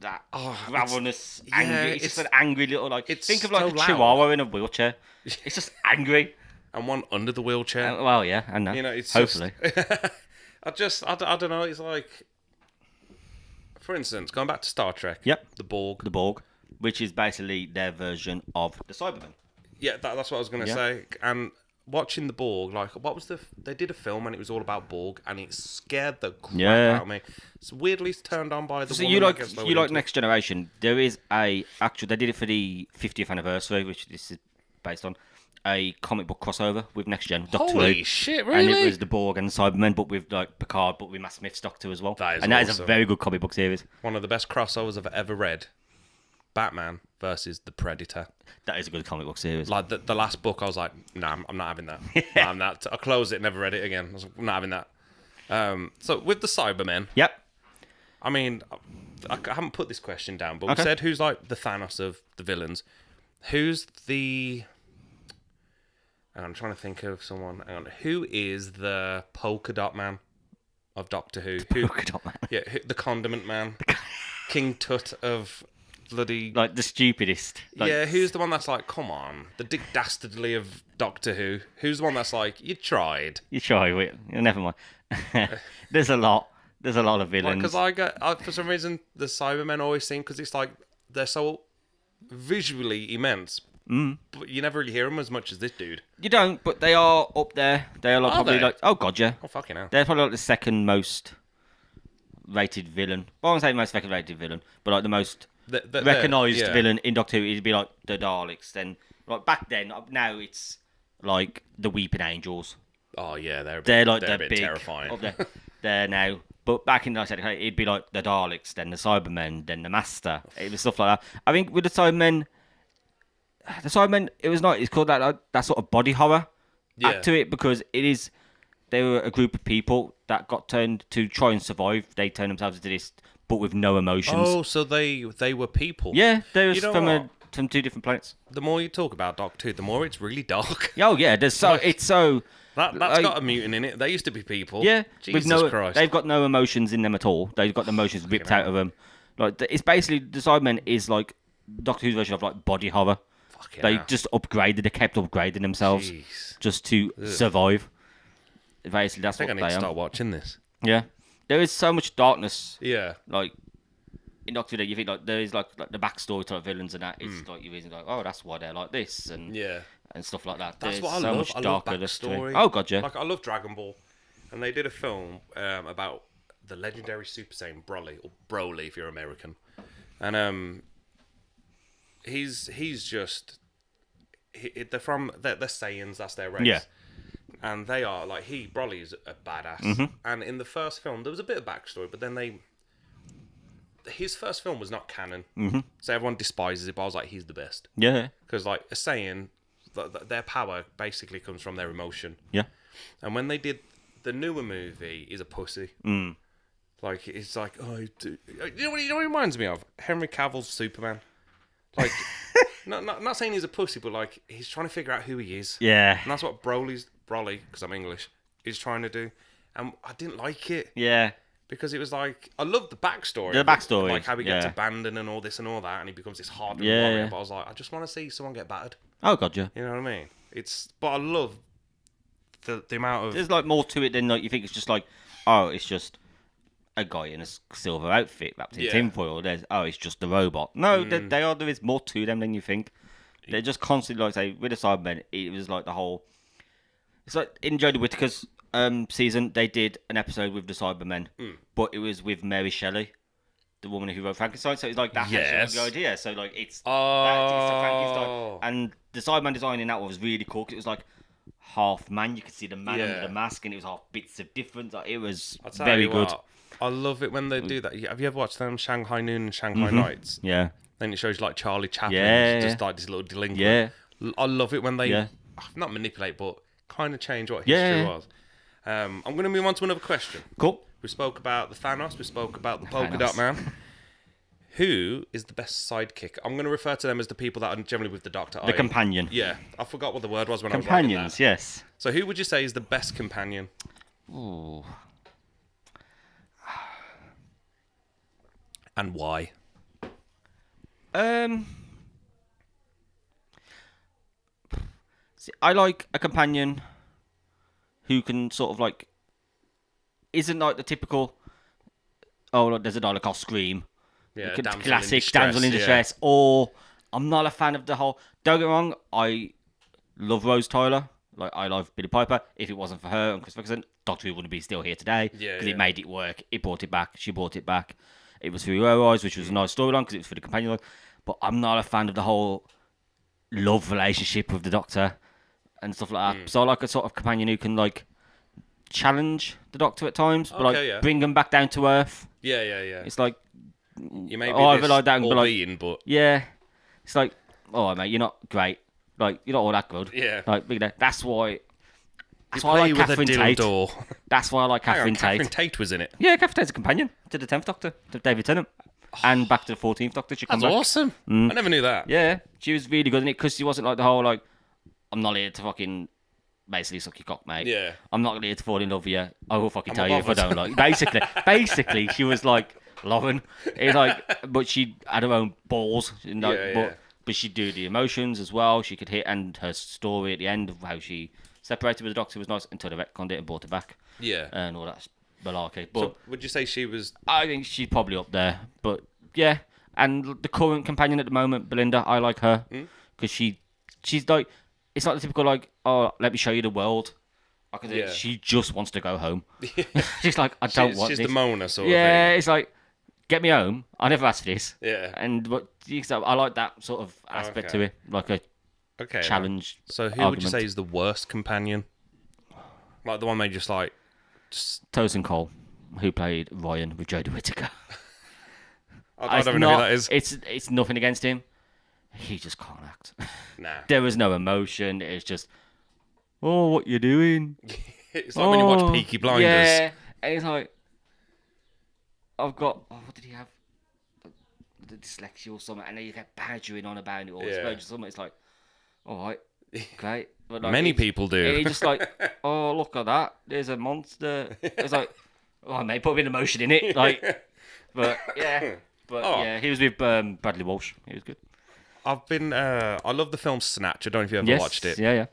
That Oh, ravenous, yeah, angry. It's just an angry little it's Think of like so a loud. chihuahua in a wheelchair. It's just angry. and one under the wheelchair. Well, yeah, I know. You know, it's hopefully. Just, I don't know. It's like, for instance, going back to Star Trek. Yep. The Borg. The Borg, which is basically their version of the Cybermen. Yeah, that's what I was gonna say. And watching the Borg, like, what was they did a film and it was all about Borg, and it scared the crap out of me. It's weirdly turned on by the. So woman you that like gets lowered you like into Next Generation? There is they did it for the 50th anniversary, which this is based on a comic book crossover with Next Gen. Doctor Holy Who. shit! And Really? it was the Borg and the Cybermen, but with like Picard, but with Matt Smith's Doctor as well. That is and that is a awesome. very good comic book series. One of the best crossovers I've ever read. Batman versus the Predator. That is a good comic book series. Like the last book, I was like, nah, I'm not having that. Nah, I'm not. I closed it, never read it again. I was like, I'm not having that. So with the Cybermen, Yep. I mean, I haven't put this question down, but Okay. we said who's like the Thanos of the villains. Who's the? I'm trying to think of someone. Hang on. Who is the polka dot man of Doctor Who? Polka dot man. Yeah, the condiment man. King Tut of bloody. Like the stupidest. Like, Yeah, who's the one that's like, come on, the Dick Dastardly of Doctor Who? Who's the one that's like, you tried? You try with. Never mind. There's a lot. There's a lot of villains. Because for some reason, the Cybermen always seem, because it's like, they're so visually immense, but you never really hear them as much as this dude. You don't, but they are up there. They are like Are probably they? like. Oh god, yeah. Oh, fucking hell. They're probably like the second most rated villain. Well, I won't say most second rated villain, but like the most recognised yeah. villain in Doctor Who. It'd be like the Daleks. Then, like back then, now it's like the Weeping Angels. Oh, yeah, They're like they're the a bit big. terrifying. Up there. They're now. But back in the 1970s, it'd be like the Daleks, then the Cybermen, then the Master. It was stuff like that. I think with the Cybermen, it was not. It's called that sort of body horror act to it, because it is. They were a group of people that got turned to try and survive. They turned themselves into this, but with no emotions. Oh, so they were people. Yeah, they was You know from what? from two different planets. The more you talk about Doctor Who, the more it's really dark. Oh yeah, there's so it's so. That's like, got a mutant in it. They used to be people. Yeah, Jesus with no, Christ. they've got no emotions in them at all. They've got the emotions ripped out of them. Like it's basically the Cybermen is like Doctor Who's version of like body horror. Fucking They hell. just upgraded. They kept upgrading themselves Jeez. just to survive. Basically, that's I think what I need they to are. start watching this. Yeah, there is so much darkness. Yeah. Like in Doctor Who, you think like there is like the backstory to like villains and that. It's like you reason like, oh, that's why they're like this and Yeah. and stuff like that. That's There's what I so love. much I love darker history. backstory. Oh god, yeah. Like, I love Dragon Ball. And they did a film about the legendary Super Saiyan Broly, or Broly if you're American. And he's just... they're Saiyans, that's their race. Yeah. And they are, like, Broly's a badass. And in the first film, there was a bit of backstory, but then his first film was not canon. So everyone despises it, but I was like, he's the best. Yeah, Because, like, a Saiyan, their power basically comes from their emotion. yeah. And when they did the newer movie, he's a pussy. Like, it's like, oh, you know what it reminds me of? Henry Cavill's Superman. Like, not saying he's a pussy, but like, he's trying to figure out who he is. Yeah. And that's what Broly, because I'm English, is trying to do. And I didn't like it. Yeah. Because it was like, I love the backstory. The of it, backstory, like how he gets yeah. abandoned and all this and all that, and he becomes this hardened Yeah, warrior. yeah. But I was like, I just want to see someone get battered. Oh god, yeah. You know what I mean? But I love the amount of... There's like more to it than like you think. It's just like, oh, it's just a guy in a silver outfit wrapped in Yeah. tinfoil. It's just a robot. No, there is more to them than you think. They're just constantly like say with the Cybermen. It was like the whole. It's like in Jodie Whittaker's season, they did an episode with the Cybermen, but it was with Mary Shelley, the woman who wrote Frankenstein. So it's like that Yes. the idea. So like it's Oh. it's a Frankenstein, and the Cyberman design in that one was really cool because it was like half man. You could see the man under Yeah. the mask, and it was half bits of different. Like, it was I'll tell very you good. what, I love it when they do that. Have you ever watched them Shanghai Noon and Shanghai Nights? Yeah, Then it shows like Charlie Chaplin, Yeah, just yeah. like this little delinquent. yeah. I love it when they Yeah. not manipulate, but kind of change what history was. I'm going to move on to another question. Cool. We spoke about the Thanos. We spoke about the Polka Dot Man. Who is the best sidekick? I'm going to refer to them as the people that are generally with the Doctor. The companion. Yeah, I forgot what the word was when I was writing that. Companions, yes. So who would you say is the best companion? Ooh. And why? See, I like a companion who can sort of like isn't like the typical. Oh, look, there's a Dalek, I'll scream. Yeah, Classic damsel in distress. Or I'm not a fan of the whole. Don't get me wrong, I love Rose Tyler. Like I love Billy Piper. If it wasn't for her and Chris Ferguson, Doctor Who wouldn't be still here today. Because it made it work. It brought it back. She brought it back. It was through her eyes, which was a nice storyline because it was for the companion. But I'm not a fan of the whole love relationship with the Doctor and stuff like that. So I like a sort of companion who can like challenge the Doctor at times, but bring him back down to earth. Yeah. It's like you may be like that, but being, but yeah, it's like, oh mate, you're not great. Like you're not all that good. Yeah. Like that's why. That's why I like Catherine Tate. That's why I like Catherine Tate. Catherine Tate was in it. Yeah, Catherine Tate's a companion to the 10th Doctor, to David Tennant, and back to the 14th Doctor. She comes That's back. awesome. I never knew that. Yeah, she was really good in it because she wasn't like the whole like, I'm not here to fucking basically suck your cock, mate. Yeah. I'm not here to fall in love with you. I will fucking tell you if I don't like. Basically, she was like Lauren. It's like, but she had her own balls. But she'd do the emotions as well. She could hit, and her story at the end of how she separated with the Doctor was nice until they retconned it and brought it back. Yeah. And all that malarkey. But so would you say she was? I think she's probably up there. But yeah, and the current companion at the moment, Belinda, I like her because she's like, it's not the typical like, oh, let me show you the world. She just wants to go home. She's like, I don't want this. She's the Mona sort of thing. Yeah, it's like, get me home. I never asked for this. Yeah. And I like that sort of aspect to it, like a challenge. So who would you say is the worst companion? Like the one they just like. Tosin Cole, who played Ryan with Jodie Whittaker. I don't know who that is. It's nothing against him. He just can't act. Nah. There was no emotion. It's just, oh, what you doing? It's like when you watch Peaky Blinders. Yeah, and it's like, I've got. Oh, what did he have? The dyslexia or something, and then you get badgering on about it or something. It's like, all right, great. But like, Many people do. And he's just like, oh, look at that. There's a monster. It's like, oh, mate, put a bit of emotion in it. Like, but yeah, he was with Bradley Walsh. He was good. I've been. I love the film Snatch. I don't know if you ever watched it. Yeah.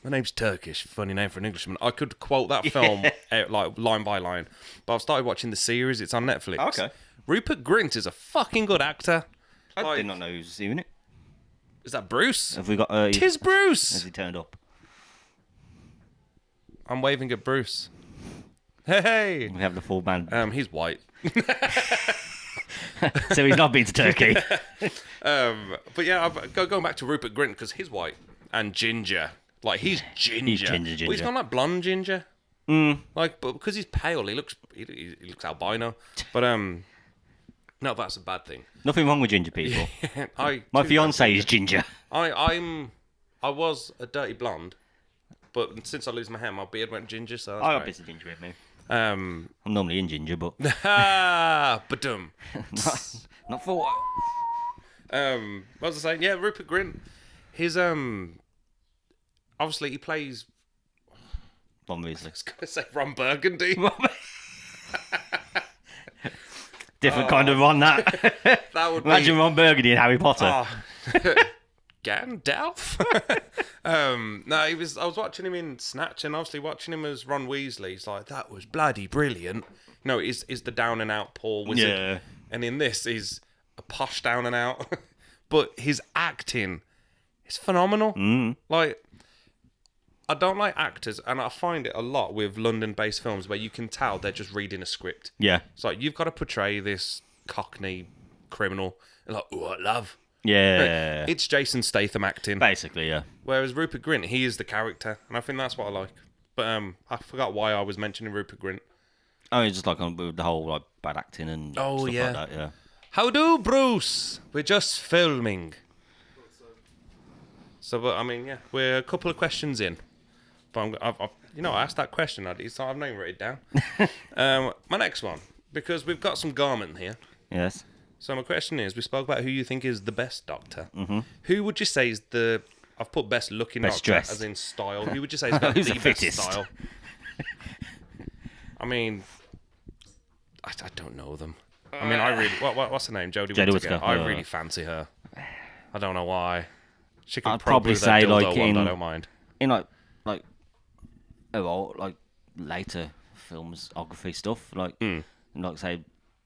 My name's Turkish. Funny name for an Englishman. I could quote that film out, like line by line. But I've started watching the series. It's on Netflix. Okay. Rupert Grint is a fucking good actor. I did not know he was in it. Is that Bruce? Have we got? Tis Bruce. Has he turned up? I'm waving at Bruce. Hey. We have the full band. He's white. So he's not been to Turkey. But yeah, going back to Rupert Grint because he's white and ginger. Like he's ginger. He's ginger. But he's got like blonde ginger. Like, but because he's pale, he looks albino. But no, that's a bad thing. Nothing wrong with ginger people. My fiance is ginger. I was a dirty blonde, but since I lose my hair, my beard went ginger. So that's I got a bit of ginger with me. I'm normally in ginger, but ba-dum. not for what. What was I saying? Yeah, Rupert Grint. His obviously he plays. Ron Weasley. I was gonna say Ron Burgundy. Different kind of Ron. That would imagine Ron Burgundy in Harry Potter. Gandalf. No, I was watching him in Snatch, and obviously watching him as Ron Weasley. He's like, that was bloody brilliant. No, is the down and out poor wizard. Yeah. And in this, he's a posh down and out. But his acting is phenomenal. Like, I don't like actors, and I find it a lot with London-based films where you can tell they're just reading a script. Yeah. It's like, you've got to portray this Cockney criminal. And like, oh, love. Yeah. It's Jason Statham acting. Basically, yeah. Whereas Rupert Grint, he is the character, and I think that's what I like. But I forgot why I was mentioning Rupert Grint. Oh, it's just like with the whole like bad acting and stuff like that, yeah. How do, Bruce? We're just filming. So, but I mean, yeah, we're a couple of questions in. But I asked that question, so I've not even written it down. My next one, because we've got some garment here. Yes. So my question is, we spoke about who you think is the best Doctor. Mm-hmm. Who would you say is I've put best looking Best Doctor, dressed. as in style. Who would you say is got Who's the the best fittest? style? I mean, I don't know them. I mean, I really... what's her name? Jodie Whittaker. I really fancy her. I don't know why. She could I'd probably probably say say, like, one, in- I don't mind. In later filmography stuff, like say,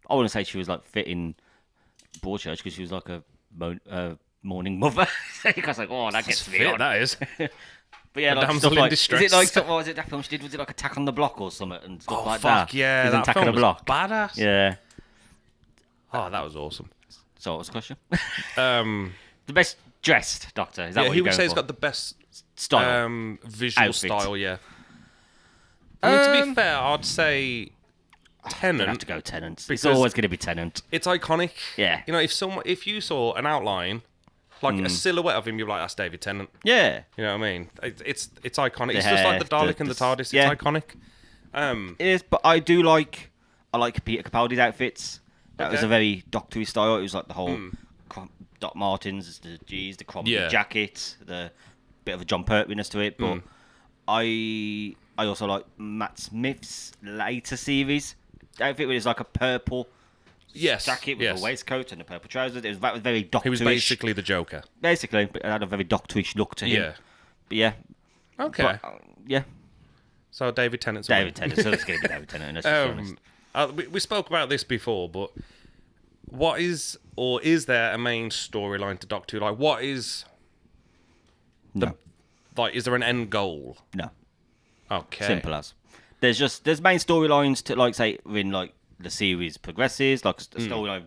I wouldn't say she was like fit in Broadchurch because she was like a morning mother. Because like, oh, that gets me Fit, on. that is. But yeah, like damsel stuff in like, distress. is it like what was it that film she did? Was it like Attack on the Block or something and stuff like Fuck that? yeah, She was in that Attack film on the was Block. badass. Yeah. Oh, that was awesome. So what was the question? Um, The best dressed Doctor. Is that yeah, what who you're would going say has for? got the best Style. visual Outfit. style? Yeah. I mean, to be fair, I'd say I'd have Tennant. to go Tennant. It's because- always going to be Tennant. It's iconic. Yeah. You know, if you saw an outline, like a silhouette of him, you'd be like, that's David Tennant. Yeah. You know what I mean? It's iconic. The It's just like the hair, Dalek and the the- TARDIS. yeah. It's iconic. It is, but I like Peter Capaldi's outfits. That was Okay. a very Doctor-y style. It was like the whole Doc Martens, the G's, the Cromwell Yeah. jacket, the bit of a John Pertwee-ness to it. But I also like Matt Smith's later series outfit, where it's like a purple Yes. jacket with yes. a waistcoat and a purple trousers. That was very Doctor-ish. He was basically the Joker. Basically, but it had a very Doctor-ish look to him. Yeah. But yeah. Okay. But, yeah. So David Tennant's David Tennant. So it's going to be David Tennant. Let's just be honest. we spoke about this before, but what is, or is there a main storyline to Doctor Who? Like, what is No. like? Is there an end goal? No. Okay. Simple as. There's main storylines to, like, say, when like the series progresses, like a storyline.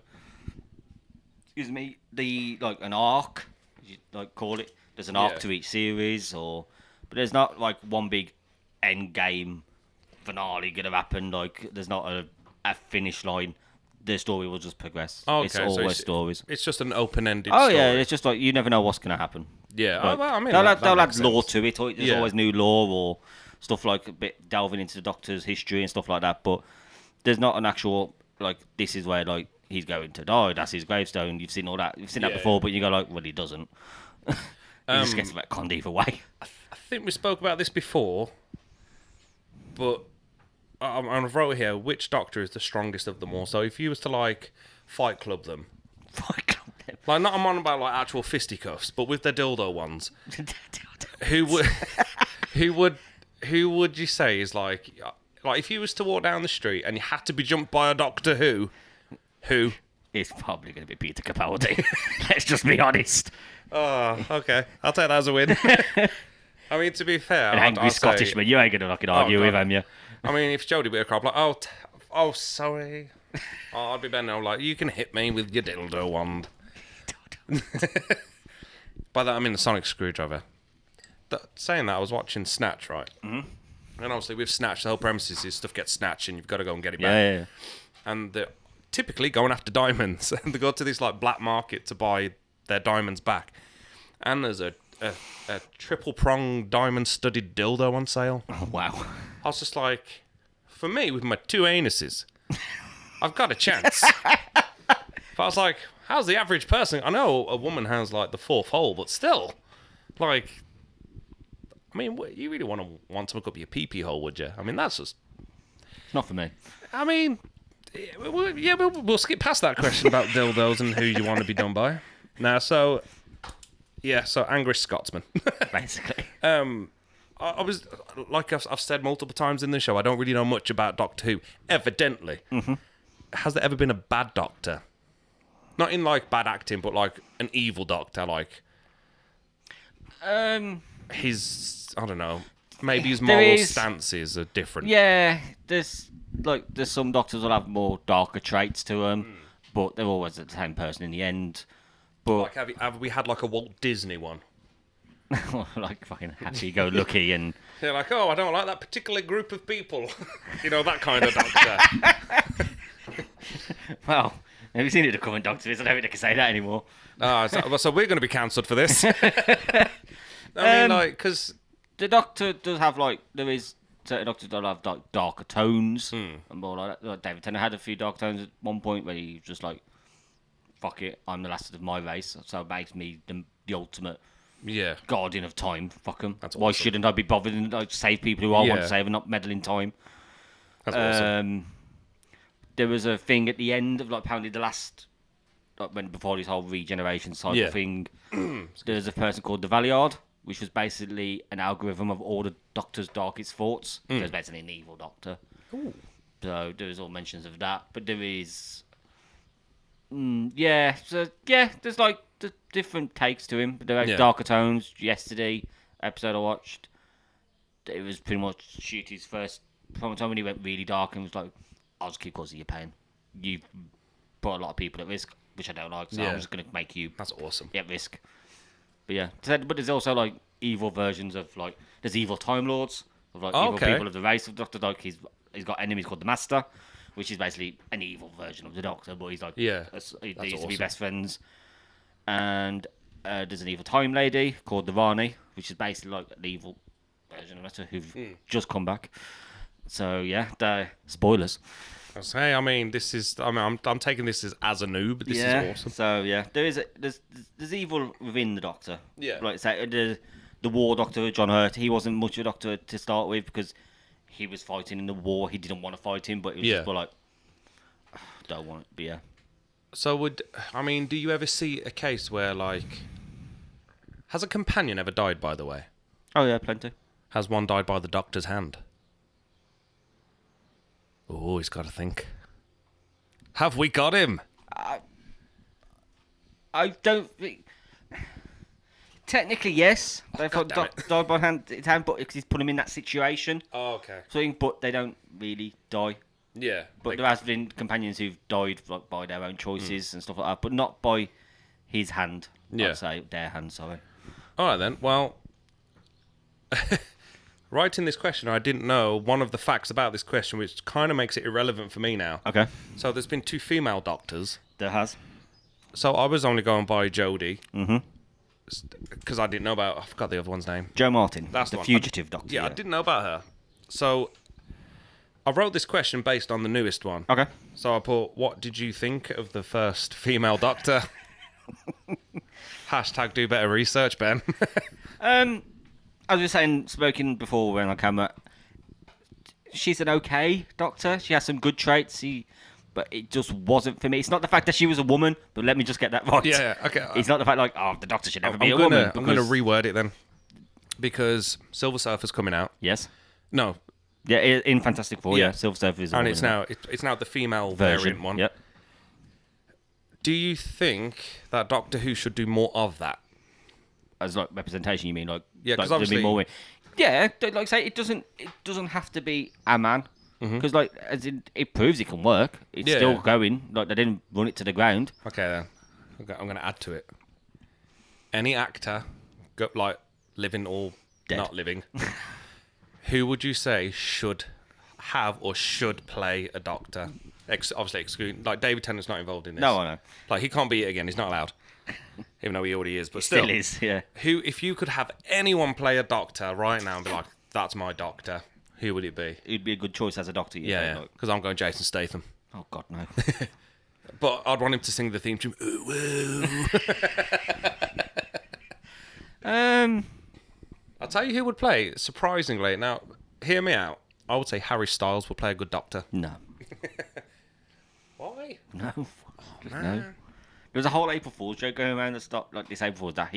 Excuse me, an arc, you like call it. There's an arc Yeah. to each series, but there's not like one big end game finale gonna happen. Like there's not a finish line. The story will just progress. Okay, It's so always stories. It's just an open-ended. Oh story. yeah, it's just like you never know what's gonna happen. Yeah. Like, well, I mean, they'll that add makes lore sense. to it. Or there's Yeah. always new lore or stuff like a bit delving into the Doctor's history and stuff like that. But there's not an actual like this is where like he's going to die. That's his gravestone. You've seen all that. You've seen that Yeah. before, but you go like, well, he doesn't. He just gets about conned either way. I think we spoke about this before, but I've wrote here which Doctor is the strongest of them all. So if you was to like Fight Club them, like not I'm on about like actual fisticuffs, but with their dildo ones, who would you say is like if you was to walk down the street and you had to be jumped by a Doctor Who? It's probably going to be Peter Capaldi. Let's just be honest. Oh, okay. I'll take that as a win. I mean, to be fair, An angry I'd say- Scottishman, you ain't going to fucking argue God. with him, you? I mean, if Jodie Whittaker, I'd be like, oh, sorry. Oh, I'd be better now. Like, you can hit me with your dildo wand. By that, I mean the sonic screwdriver. Saying that, I was watching Snatch, right? Mm-hmm. And obviously, with Snatch, the whole premise is stuff gets snatched and you've got to go and get it back. Yeah. And they're typically going after diamonds. And they go to this like black market to buy their diamonds back. And there's a triple prong diamond studded dildo on sale. Oh, wow. I was just like, for me, with my two anuses, I've got a chance. But I was like, how's the average person? I know a woman has like the fourth hole, but still, like, I mean, you really want to hook up your pee-pee hole, would you? I mean, that's just, Not for me. I mean, we'll skip past that question about dildos and who you want to be done by. Now, so Angry Scotsman. Basically. I was, like I've said multiple times in the show, I don't really know much about Doctor Who, evidently. Mm-hmm. Has there ever been a bad Doctor? Not in, like, bad acting, but, like, an evil Doctor, like... His, I don't know, maybe his moral stances are different. Yeah, there's some Doctors will have more darker traits to them, but they're always the same person in the end. But Like, have we had, like, a Walt Disney one? like fucking happy-go-lucky and They're like, oh, I don't like that particular group of people. You know, that kind of Doctor. well, Have you seen who the current Doctor is? I don't think I can say that anymore. So we're going to be cancelled for this. I mean, like, because the Doctor does have there is certain Doctors that have darker tones and more like that. Like David Tennant had a few dark tones at one point where he was just like, "Fuck it, I'm the last of my race," so it makes me the ultimate guardian of time. Fuck 'em. That's Why awesome. shouldn't I be bothered and save people who I want to save and not meddle in time? That's awesome. There was a thing at the end of apparently the last before this whole regeneration cycle thing. There was a person called the Valiard, which was basically an algorithm of all the Doctor's darkest thoughts. So it's basically an evil Doctor. Ooh. So there's all mentions of that, but there is, there's the different takes to him. But there are darker tones. Yesterday episode I watched, it was pretty much Shooty's first. From the time when he went really dark and was like, "I'll just keep causing you pain. You've put a lot of people at risk, which I don't like. So I'm just gonna make you That's awesome. at risk." But but there's also evil versions of there's evil Time Lords of evil people of the race of Doctor. He's got enemies called the Master, which is basically an evil version of the Doctor, but he's they used to be best friends. And there's an evil Time Lady called the Rani, which is basically an evil version of Doctor who've just come back. So the spoilers. I mean, this is. I mean, I'm taking this as a noob. This is awesome. So there's evil within the Doctor. Yeah. Like say the War Doctor, John Hurt. He wasn't much of a Doctor to start with because he was fighting in the war. He didn't want to fight him, but it was just more don't want it. But yeah. So do you ever see a case where has a companion ever died? By the way, Oh yeah, plenty. has one died by the Doctor's hand? Oh, he's got to think. Have we got him? I don't think. Technically, yes. They've got died by hand, but because he's put him in that situation. Oh, okay. But they don't really die. Yeah. But there has been companions who've died by their own choices and stuff like that, but not by his hand. Yeah. I'd say their hand. Sorry. All right then. Well, writing this question, I didn't know one of the facts about this question, which kind of makes it irrelevant for me now. Okay. So there's been 2 female Doctors. There has. So I was only going by Jodie. Mm-hmm. Because I didn't know about. I forgot the other one's name. Jo Martin. That's the one. fugitive Doctor. Yeah, I didn't know about her. So I wrote this question based on the newest one. Okay. So I put, what did you think of the first female Doctor? Hashtag do better research, Ben. As we were saying, spoken before when on camera, she's an okay Doctor. She has some good traits. But it just wasn't for me. It's not the fact that she was a woman, but let me just get that right. Yeah, okay. It's not the fact the Doctor should never be a woman. I'm going to reword it then. Because Silver Surfer's coming out. Yes. No. Yeah, in Fantastic Four, Yeah. Silver Surfer is a And woman. it's now the female version variant one. Yep. Do you think that Doctor Who should do more of that? As representation, you mean Yeah, because there'd be obviously... more women. Yeah, say it doesn't have to be a man. Because as in, it proves it can work. It's still going. They didn't run it to the ground. Okay then. Okay, I'm going to add to it. Any actor, living or Dead. not living, who would you say should have or should play a Doctor? Obviously, excluding David Tennant's not involved in this. No, I know. He can't be it again. He's not allowed, even though he already is. But still is. Yeah. Who, if you could have anyone play a Doctor right now and be like, "That's my Doctor," who would it be? It'd be a good choice as a Doctor. Yeah, because I'm going Jason Statham. Oh God, no. But I'd want him to sing the theme tune. Ooh, woo. I'll tell you who would play, surprisingly. Now, hear me out. I would say Harry Styles would play a good Doctor. No. Why? No. No. There was a whole April Fool's joke going around that stopped this April Fool's that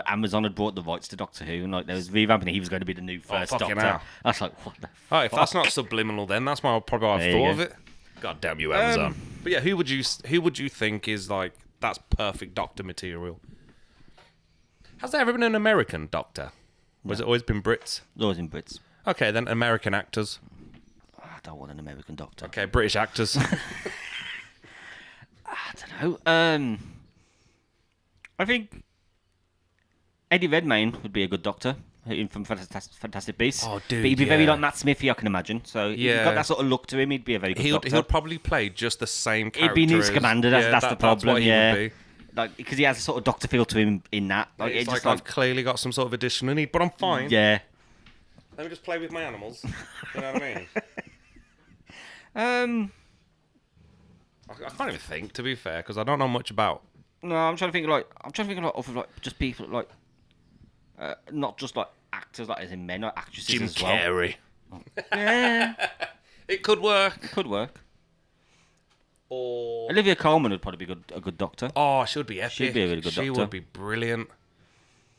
Amazon had brought the rights to Doctor Who and there was revamping it. He was going to be the new first fucking Doctor. hell. I was like, what the Oh, if that's not subliminal, then that's probably why I There thought you of go. it. God damn you, Amazon. But yeah, who would you think is that's perfect Doctor material? Has there ever been an American Doctor? Or has it always been Brits? Always in Brits. Okay, then American actors. I don't want an American Doctor. Okay, British actors. I don't know. I think Eddie Redmayne would be a good Doctor. from Fantastic Beasts. Oh, dude, but he'd be very yeah. like Matt Smithy, I can imagine. So if Yeah. he's got that sort of look to him. He'd be a very good Doctor. He'll probably play just the same character. He'd be Newt as- Scamander. That's the problem. That's what he yeah, would be. like because he has a sort of Doctor feel to him in that. Like It's it's like just I've clearly got some sort of additional need, but I'm fine. yeah. Let me just play with my animals. You know what I mean? I can't even think, to be fair, because I don't know much about. No, I'm trying to think like of like just people like not just like actors like as in men, like actresses Jim as well. Carrey. Yeah, It could work. could work. Or Olivia Colman would probably be a good Doctor. oh, she would be epic. She'd be a really good She Doctor. would be brilliant.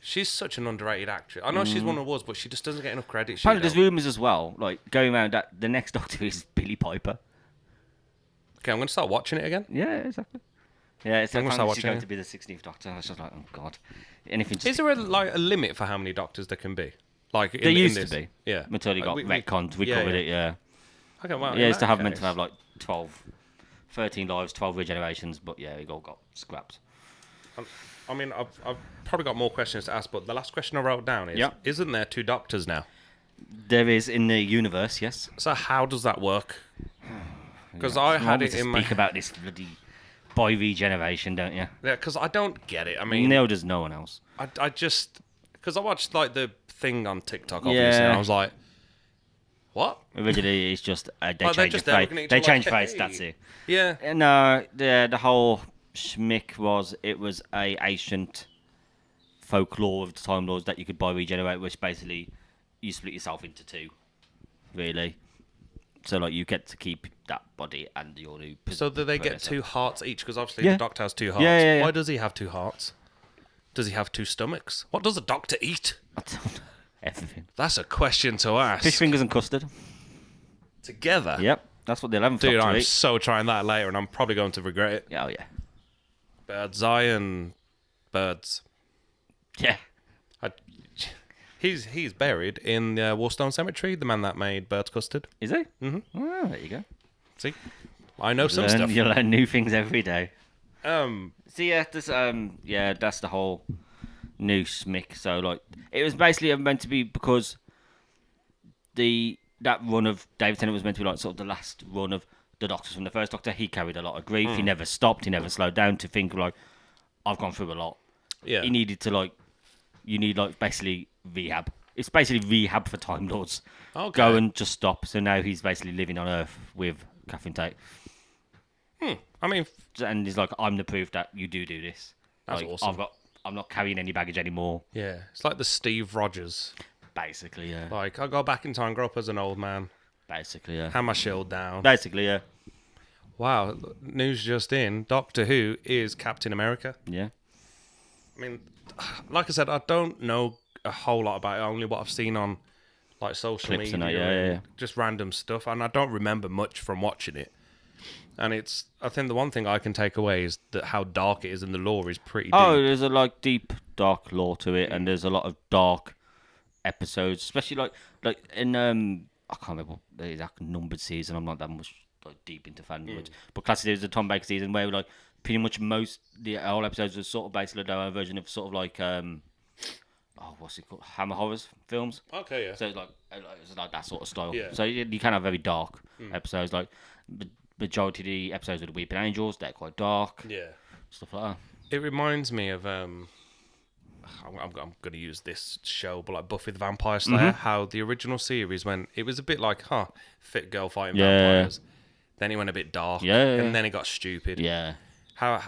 She's such an underrated actress. I know she's one of us, but she just doesn't get enough credit. Apparently, there's rumours as well, like going around that the next Doctor is Billy Piper. Okay, I'm going to start watching it again. Yeah, exactly. Yeah, it's I'm gonna apparently start she's watching going it. to be the 16th Doctor. I was just like, oh god, anything. Just Is there a limit for how many doctors there can be? Like there used to be. Yeah. Until he got retconned. We covered it. Yeah. Okay, well, Yeah, in it's to that have meant to case- have like 13 lives, 12 regenerations, but yeah, it all got scrapped. I mean, I've probably got more questions to ask, but the last question I wrote down is: Yeah. Isn't there 2 doctors now? There is in the universe, yes. So how does that work? Because I had it in my speak about this bloody by regeneration, don't you? yeah. Because I don't get it. I mean, No, does no one else. I just because I watched like the thing on TikTok, obviously, and I was like, what? Originally, it's just they they're change just the there face. looking at each They other change like, face. "Hey." That's it. Yeah. No, the whole schmick was it was a ancient folklore of the Time Lords that you could buy regenerate, which basically you split yourself into 2, really. So like you get to keep that body and your new. So do they get predecessor. 2 hearts each? Because obviously Yeah. the Doctor has 2 hearts. Yeah. Why does he have 2 hearts? Does he have 2 stomachs? What does a Doctor eat? I don't know. Everything. That's a question to ask. Fish fingers and custard. Together. Yep, that's what the 11th Dude, Doctor I'm eat. so trying that later, and I'm probably going to regret it. Yeah, oh yeah. Bird's eye and birds. Yeah. He's buried in the Warstone Cemetery. The man that made Bird's Custard. Is he? Mm-hmm. Oh, there you go. See, I know some stuff. You learn new things every day. Um, So yeah, this that's the whole new smick. So like, it was basically meant to be because that run of David Tennant was meant to be like sort of the last run of the Doctors from the first Doctor. He carried a lot of grief. He never stopped. He never slowed down to think like, I've gone through a lot. yeah. He needed to like, you need like basically rehab. It's basically rehab for Time Lords. Okay. Go and just stop. So now he's basically living on Earth with Catherine Tate. I mean, And he's like, I'm the proof that you do this. That's Like, awesome. I'm not carrying any baggage anymore. yeah, it's like the Steve Rogers. Basically, yeah. Like, I go back in time, grow up as an old man, Basically, yeah. hand my shield down. Basically, yeah. Wow, news just in: Doctor Who is Captain America. Yeah. I mean, like I said, I don't know a whole lot about it. Only what I've seen on like social Clips media, and that, yeah. and just random stuff, and I don't remember much from watching it. And I think the one thing I can take away is that how dark it is, and the lore is pretty deep. Oh, there's a like deep, dark lore to it, and there's a lot of dark episodes, especially like in I can't remember what the exact numbered season. I'm not that much like deep into fandom, but classically there's a Tom Baker season where like pretty much the whole episodes was sort of basically their own version of sort of like what's it called, Hammer Horrors films. Okay, yeah. So it's like that sort of style. Yeah. So you can have very dark episodes. Like the majority of the episodes of the Weeping Angels, they're quite dark. Yeah. Stuff like that. It reminds me of I'm going to use this show, but like Buffy the Vampire Slayer, how the original series when it was a bit like, fit girl fighting vampires. Then it went a bit dark, and then it got stupid. Yeah. How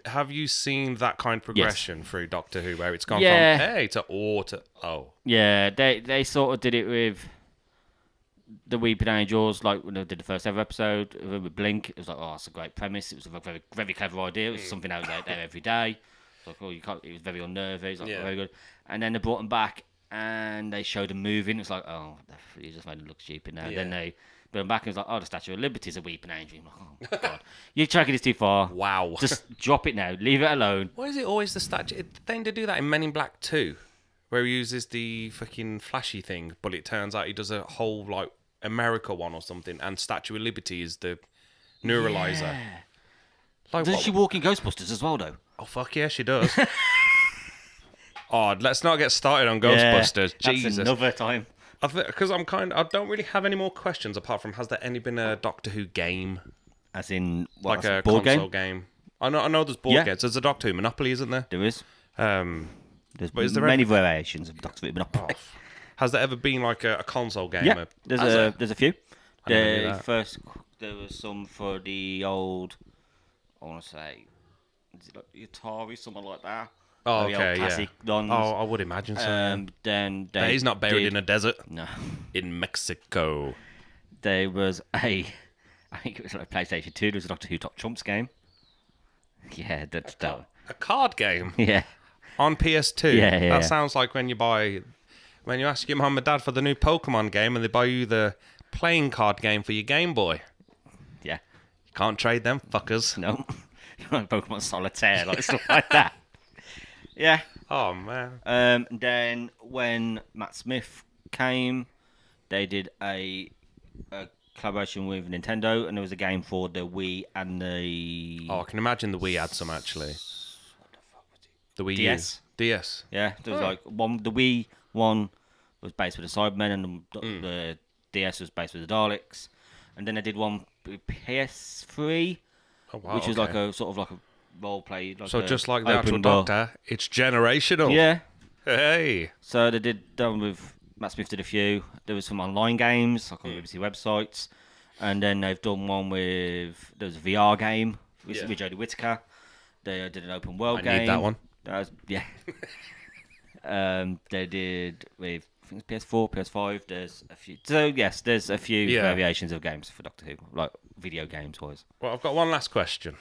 have you seen that kind of progression through Doctor Who, where it's gone Yeah. from hey to or to oh? Yeah, they sort of did it with the Weeping Angels, like when they did the first ever episode with Blink. It was like, it's a great premise. It was a very, very clever idea. It was something that was out there every day. Like, you can't. It was very unnerving. It's like very good. And then they brought them back and they showed them moving. It's like, you just made it look stupid now. Yeah. Then they brought them back and it's like, the Statue of Liberty is a Weeping Angel. I'm like, God, you're taking this too far. Wow. Just drop it now. Leave it alone. Why is it always the statue? Then they do that in Men in Black 2, where he uses the fucking flashy thing, but it turns out he does a whole like America one or something, and Statue of Liberty is the neuralizer. Yeah. Like, Doesn't what- she walk in Ghostbusters as well, though? Oh fuck yeah, she does. Oh, let's not get started on Yeah, Ghostbusters. that's Jesus. another time. Because I don't really have any more questions apart from, has there any been a Doctor Who game? As in, Like a board console game? game? I know there's board Yeah. games. There's a Doctor Who Monopoly, isn't there? There is. But There's is there many ever- variations of Doctor Who Monopoly. Has there ever been like a console game? Yeah, there's a few. I never knew The that. first, there was some for the old, I want to say, is it like the Atari, something like that? Oh, The old okay, yeah. classic ones. Oh, I would imagine so. Then But he's not buried in a desert. No. In Mexico. There was I think it was like PlayStation 2, there was a Doctor Who Top Trumps game. Yeah, that's that. A card game Yeah. on PS2. Yeah, yeah. That sounds like when you ask your mum and dad for the new Pokemon game and they buy you the playing card game for your Game Boy. Yeah. You can't trade them fuckers. No. Like Pokemon Solitaire, like stuff like that. Yeah. Oh, man. And then when Matt Smith came, they did a collaboration with Nintendo, and there was a game for the Wii and the Oh, I can imagine the Wii had some, actually. The Wii DS. U. DS. Yeah, there was Oh. like one. The Wii one was based with the Cybermen, and the DS was based with the Daleks. And then they did one with PS3, Oh, wow, which was okay. like a sort of like a role play. Like So a just like the actual open world. Doctor, it's generational. Yeah. Hey. So they did that one with Matt Smith did a few. There was some online games like on BBC websites, and then they've done one with there was a VR game with, Yeah. with Jodie Whittaker. They did an open world I game. need that one. That was, yeah. They did with I think it's PS4, PS5. There's a few. So yes, there's a few Yeah. variations of games for Doctor Who, like video games wise. Well, I've got one last question.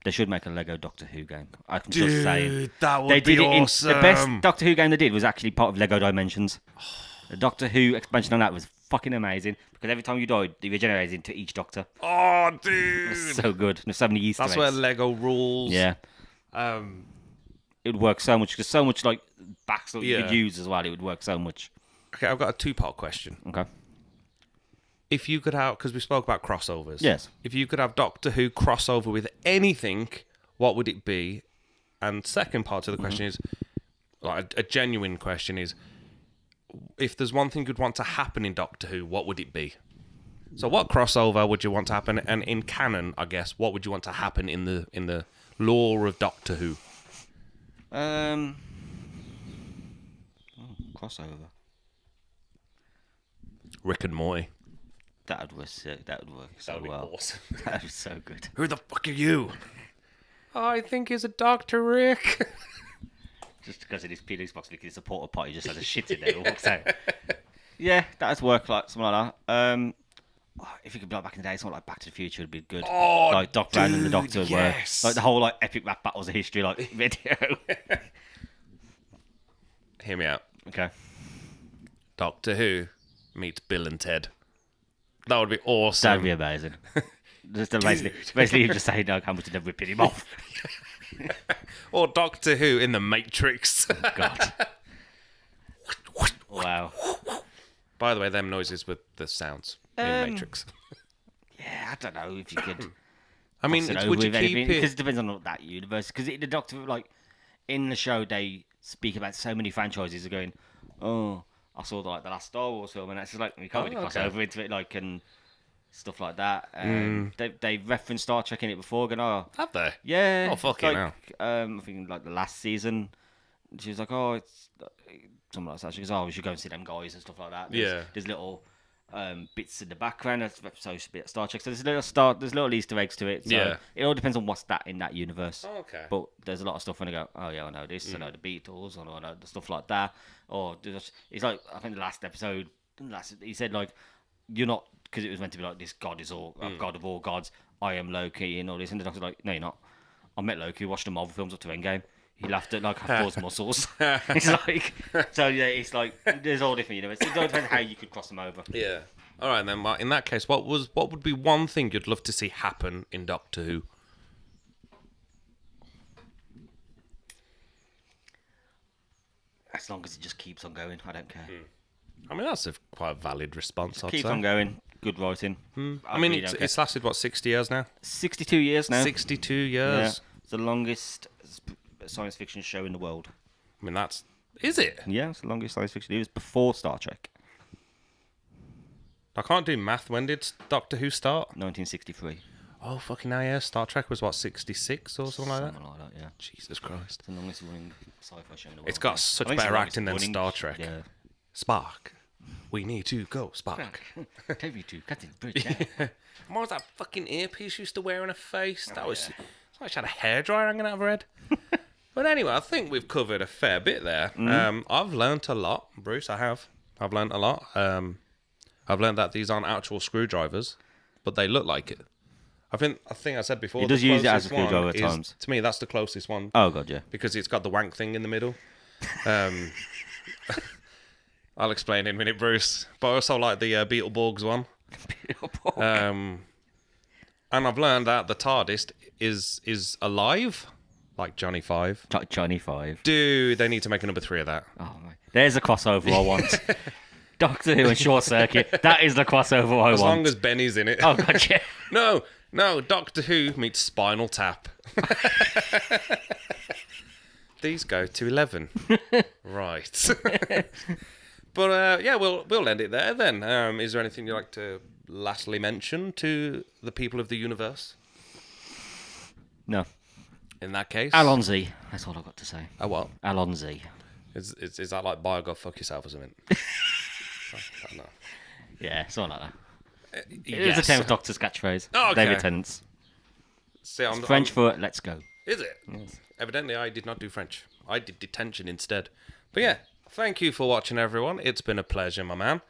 They should make a Lego Doctor Who game. I'm just saying. that would They did be it in awesome. the best Doctor Who game they did was actually part of Lego Dimensions. The Doctor Who expansion on that was fucking amazing because every time you died, you regenerated into each Doctor. Oh, It dude. was so good. There's so many Easter That's eggs. where Lego rules. Yeah, Um, it would work so much because so much like backstory you Yeah. could use as well. It would work so much. okay, I've got a two-part question. Okay. If you could have, because we spoke about crossovers. Yes. If you could have Doctor Who crossover with anything, what would it be? And second part to the question is, like a genuine question is, if there's one thing you'd want to happen in Doctor Who, what would it be? So what crossover would you want to happen? And in canon, I guess, what would you want to happen in the lore of Doctor Who? Crossover. Rick and Morty. That would work. That would work so That'd be well. awesome. That was so good. Who the fuck are you? I think he's a Dr. Rick. Just because of his Felix box, because it's a porta potty, just has a shit in there and walks out. Yeah, that would work like something like that. If you could be like back in the day, something like Back to the Future would be good. Oh, like Doc Brown and the dude, Doctor yes. were like the whole like epic rap battles of history, like video. Hear me out. Okay. Doctor Who meets Bill and Ted. That would be awesome. That'd be amazing. Just basically you just saying like how much they're ripping him off. Or Doctor Who in the Matrix. God. Wow. By the way, them noises with the sounds in Matrix. Yeah, I don't know if you could. I mean, cross it would over you with keep anything, because it? it depends on that universe. Because the Doctor, like in the show, they speak about so many franchises. Are going, oh, I saw the last Star Wars film, and it's just like we can't really cross okay. over into it, like and stuff like that. They referenced Star Trek in it before, going, oh, Have they? yeah, Oh, it's fucking like, I think like the last season, she was like, oh, it's something like that. She goes, oh, we should go and see them guys and stuff like that. Yeah. There's little bits in the background. That's supposed to be at Star Trek. So there's little Easter eggs to it. So Yeah. it all depends on what's that in that universe. Oh, okay. But there's a lot of stuff when I go, oh yeah, I know this, I know the Beatles, I know the stuff like that. Or it's like I think the last episode, he said like, you're not, because it was meant to be like this God is all God of all gods. I am Loki and all this, and the Doctor's like, no, you're not. I met Loki, watched the Marvel films up to Endgame. He laughed at like Thor's muscles. It's like, so yeah, it's like there's all different universes. It all depends how you could cross them over. Yeah. All right then. Well, in that case, what would be one thing you'd love to see happen in Doctor Who? As long as it just keeps on going, I don't care. I mean, that's a quite valid response. I'd Keep say. on going. Good writing. I mean, really don't care. it's lasted what 60 years now. 62 years now. 62 Yeah. years. It's the longest science fiction show in the world. I mean, is it? Yeah, it's the longest science fiction. It was before Star Trek, I can't do math. When did Doctor Who start? 1963. Oh, fucking hell, yeah. Star Trek was, what, 66 or something like that? Something like that, yeah. Jesus Christ. It's the longest running sci-fi show in the world. It's got yeah. such I think it's better the acting than longest Star running- Trek. Yeah. Spark. We need to go, Spark. Take me to Captain Bridge. Yeah. What was that fucking earpiece she used to wear in her face? That was... It's like she had a hairdryer hanging out of her head. But anyway, I think we've covered a fair bit there. I've learnt a lot, Bruce. I have. I've learnt a lot. I've learnt that these aren't actual screwdrivers, but they look like it. I think I said before. He does the use it as a closest screwdriver one at is- times. To me, that's the closest one Oh god, yeah. because it's got the wank thing in the middle. I'll explain in a minute, Bruce. But I also like the Beetleborgs one. And I've learned that the TARDIS is alive, like Johnny Five. Johnny 5. Dude, they need to make a number 3 of that. Oh my. There's a crossover I want. Doctor Who and Short Circuit. That is the crossover I As want. long as Benny's in it. Oh god, yeah. No, Doctor Who meets Spinal Tap. These go to 11. Right. But yeah, we'll end it there then. Is there anything you'd like to lastly mention to the people of the universe? No. In that case, Alonzi. That's all I've got to say. Oh, what? Alonzi. Is that like "By God, fuck yourself" or something? I don't know. Yeah, something like that. It Yes. was a 10th Doctor's catchphrase. Oh, okay. David Tennant's. See, I'm, French for let's go. Is it? Yes. Evidently, I did not do French. I did detention instead. But yeah, thank you for watching, everyone. It's been a pleasure, my man.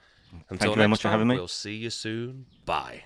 Until you very next much for time, having me. We'll see you soon. Bye.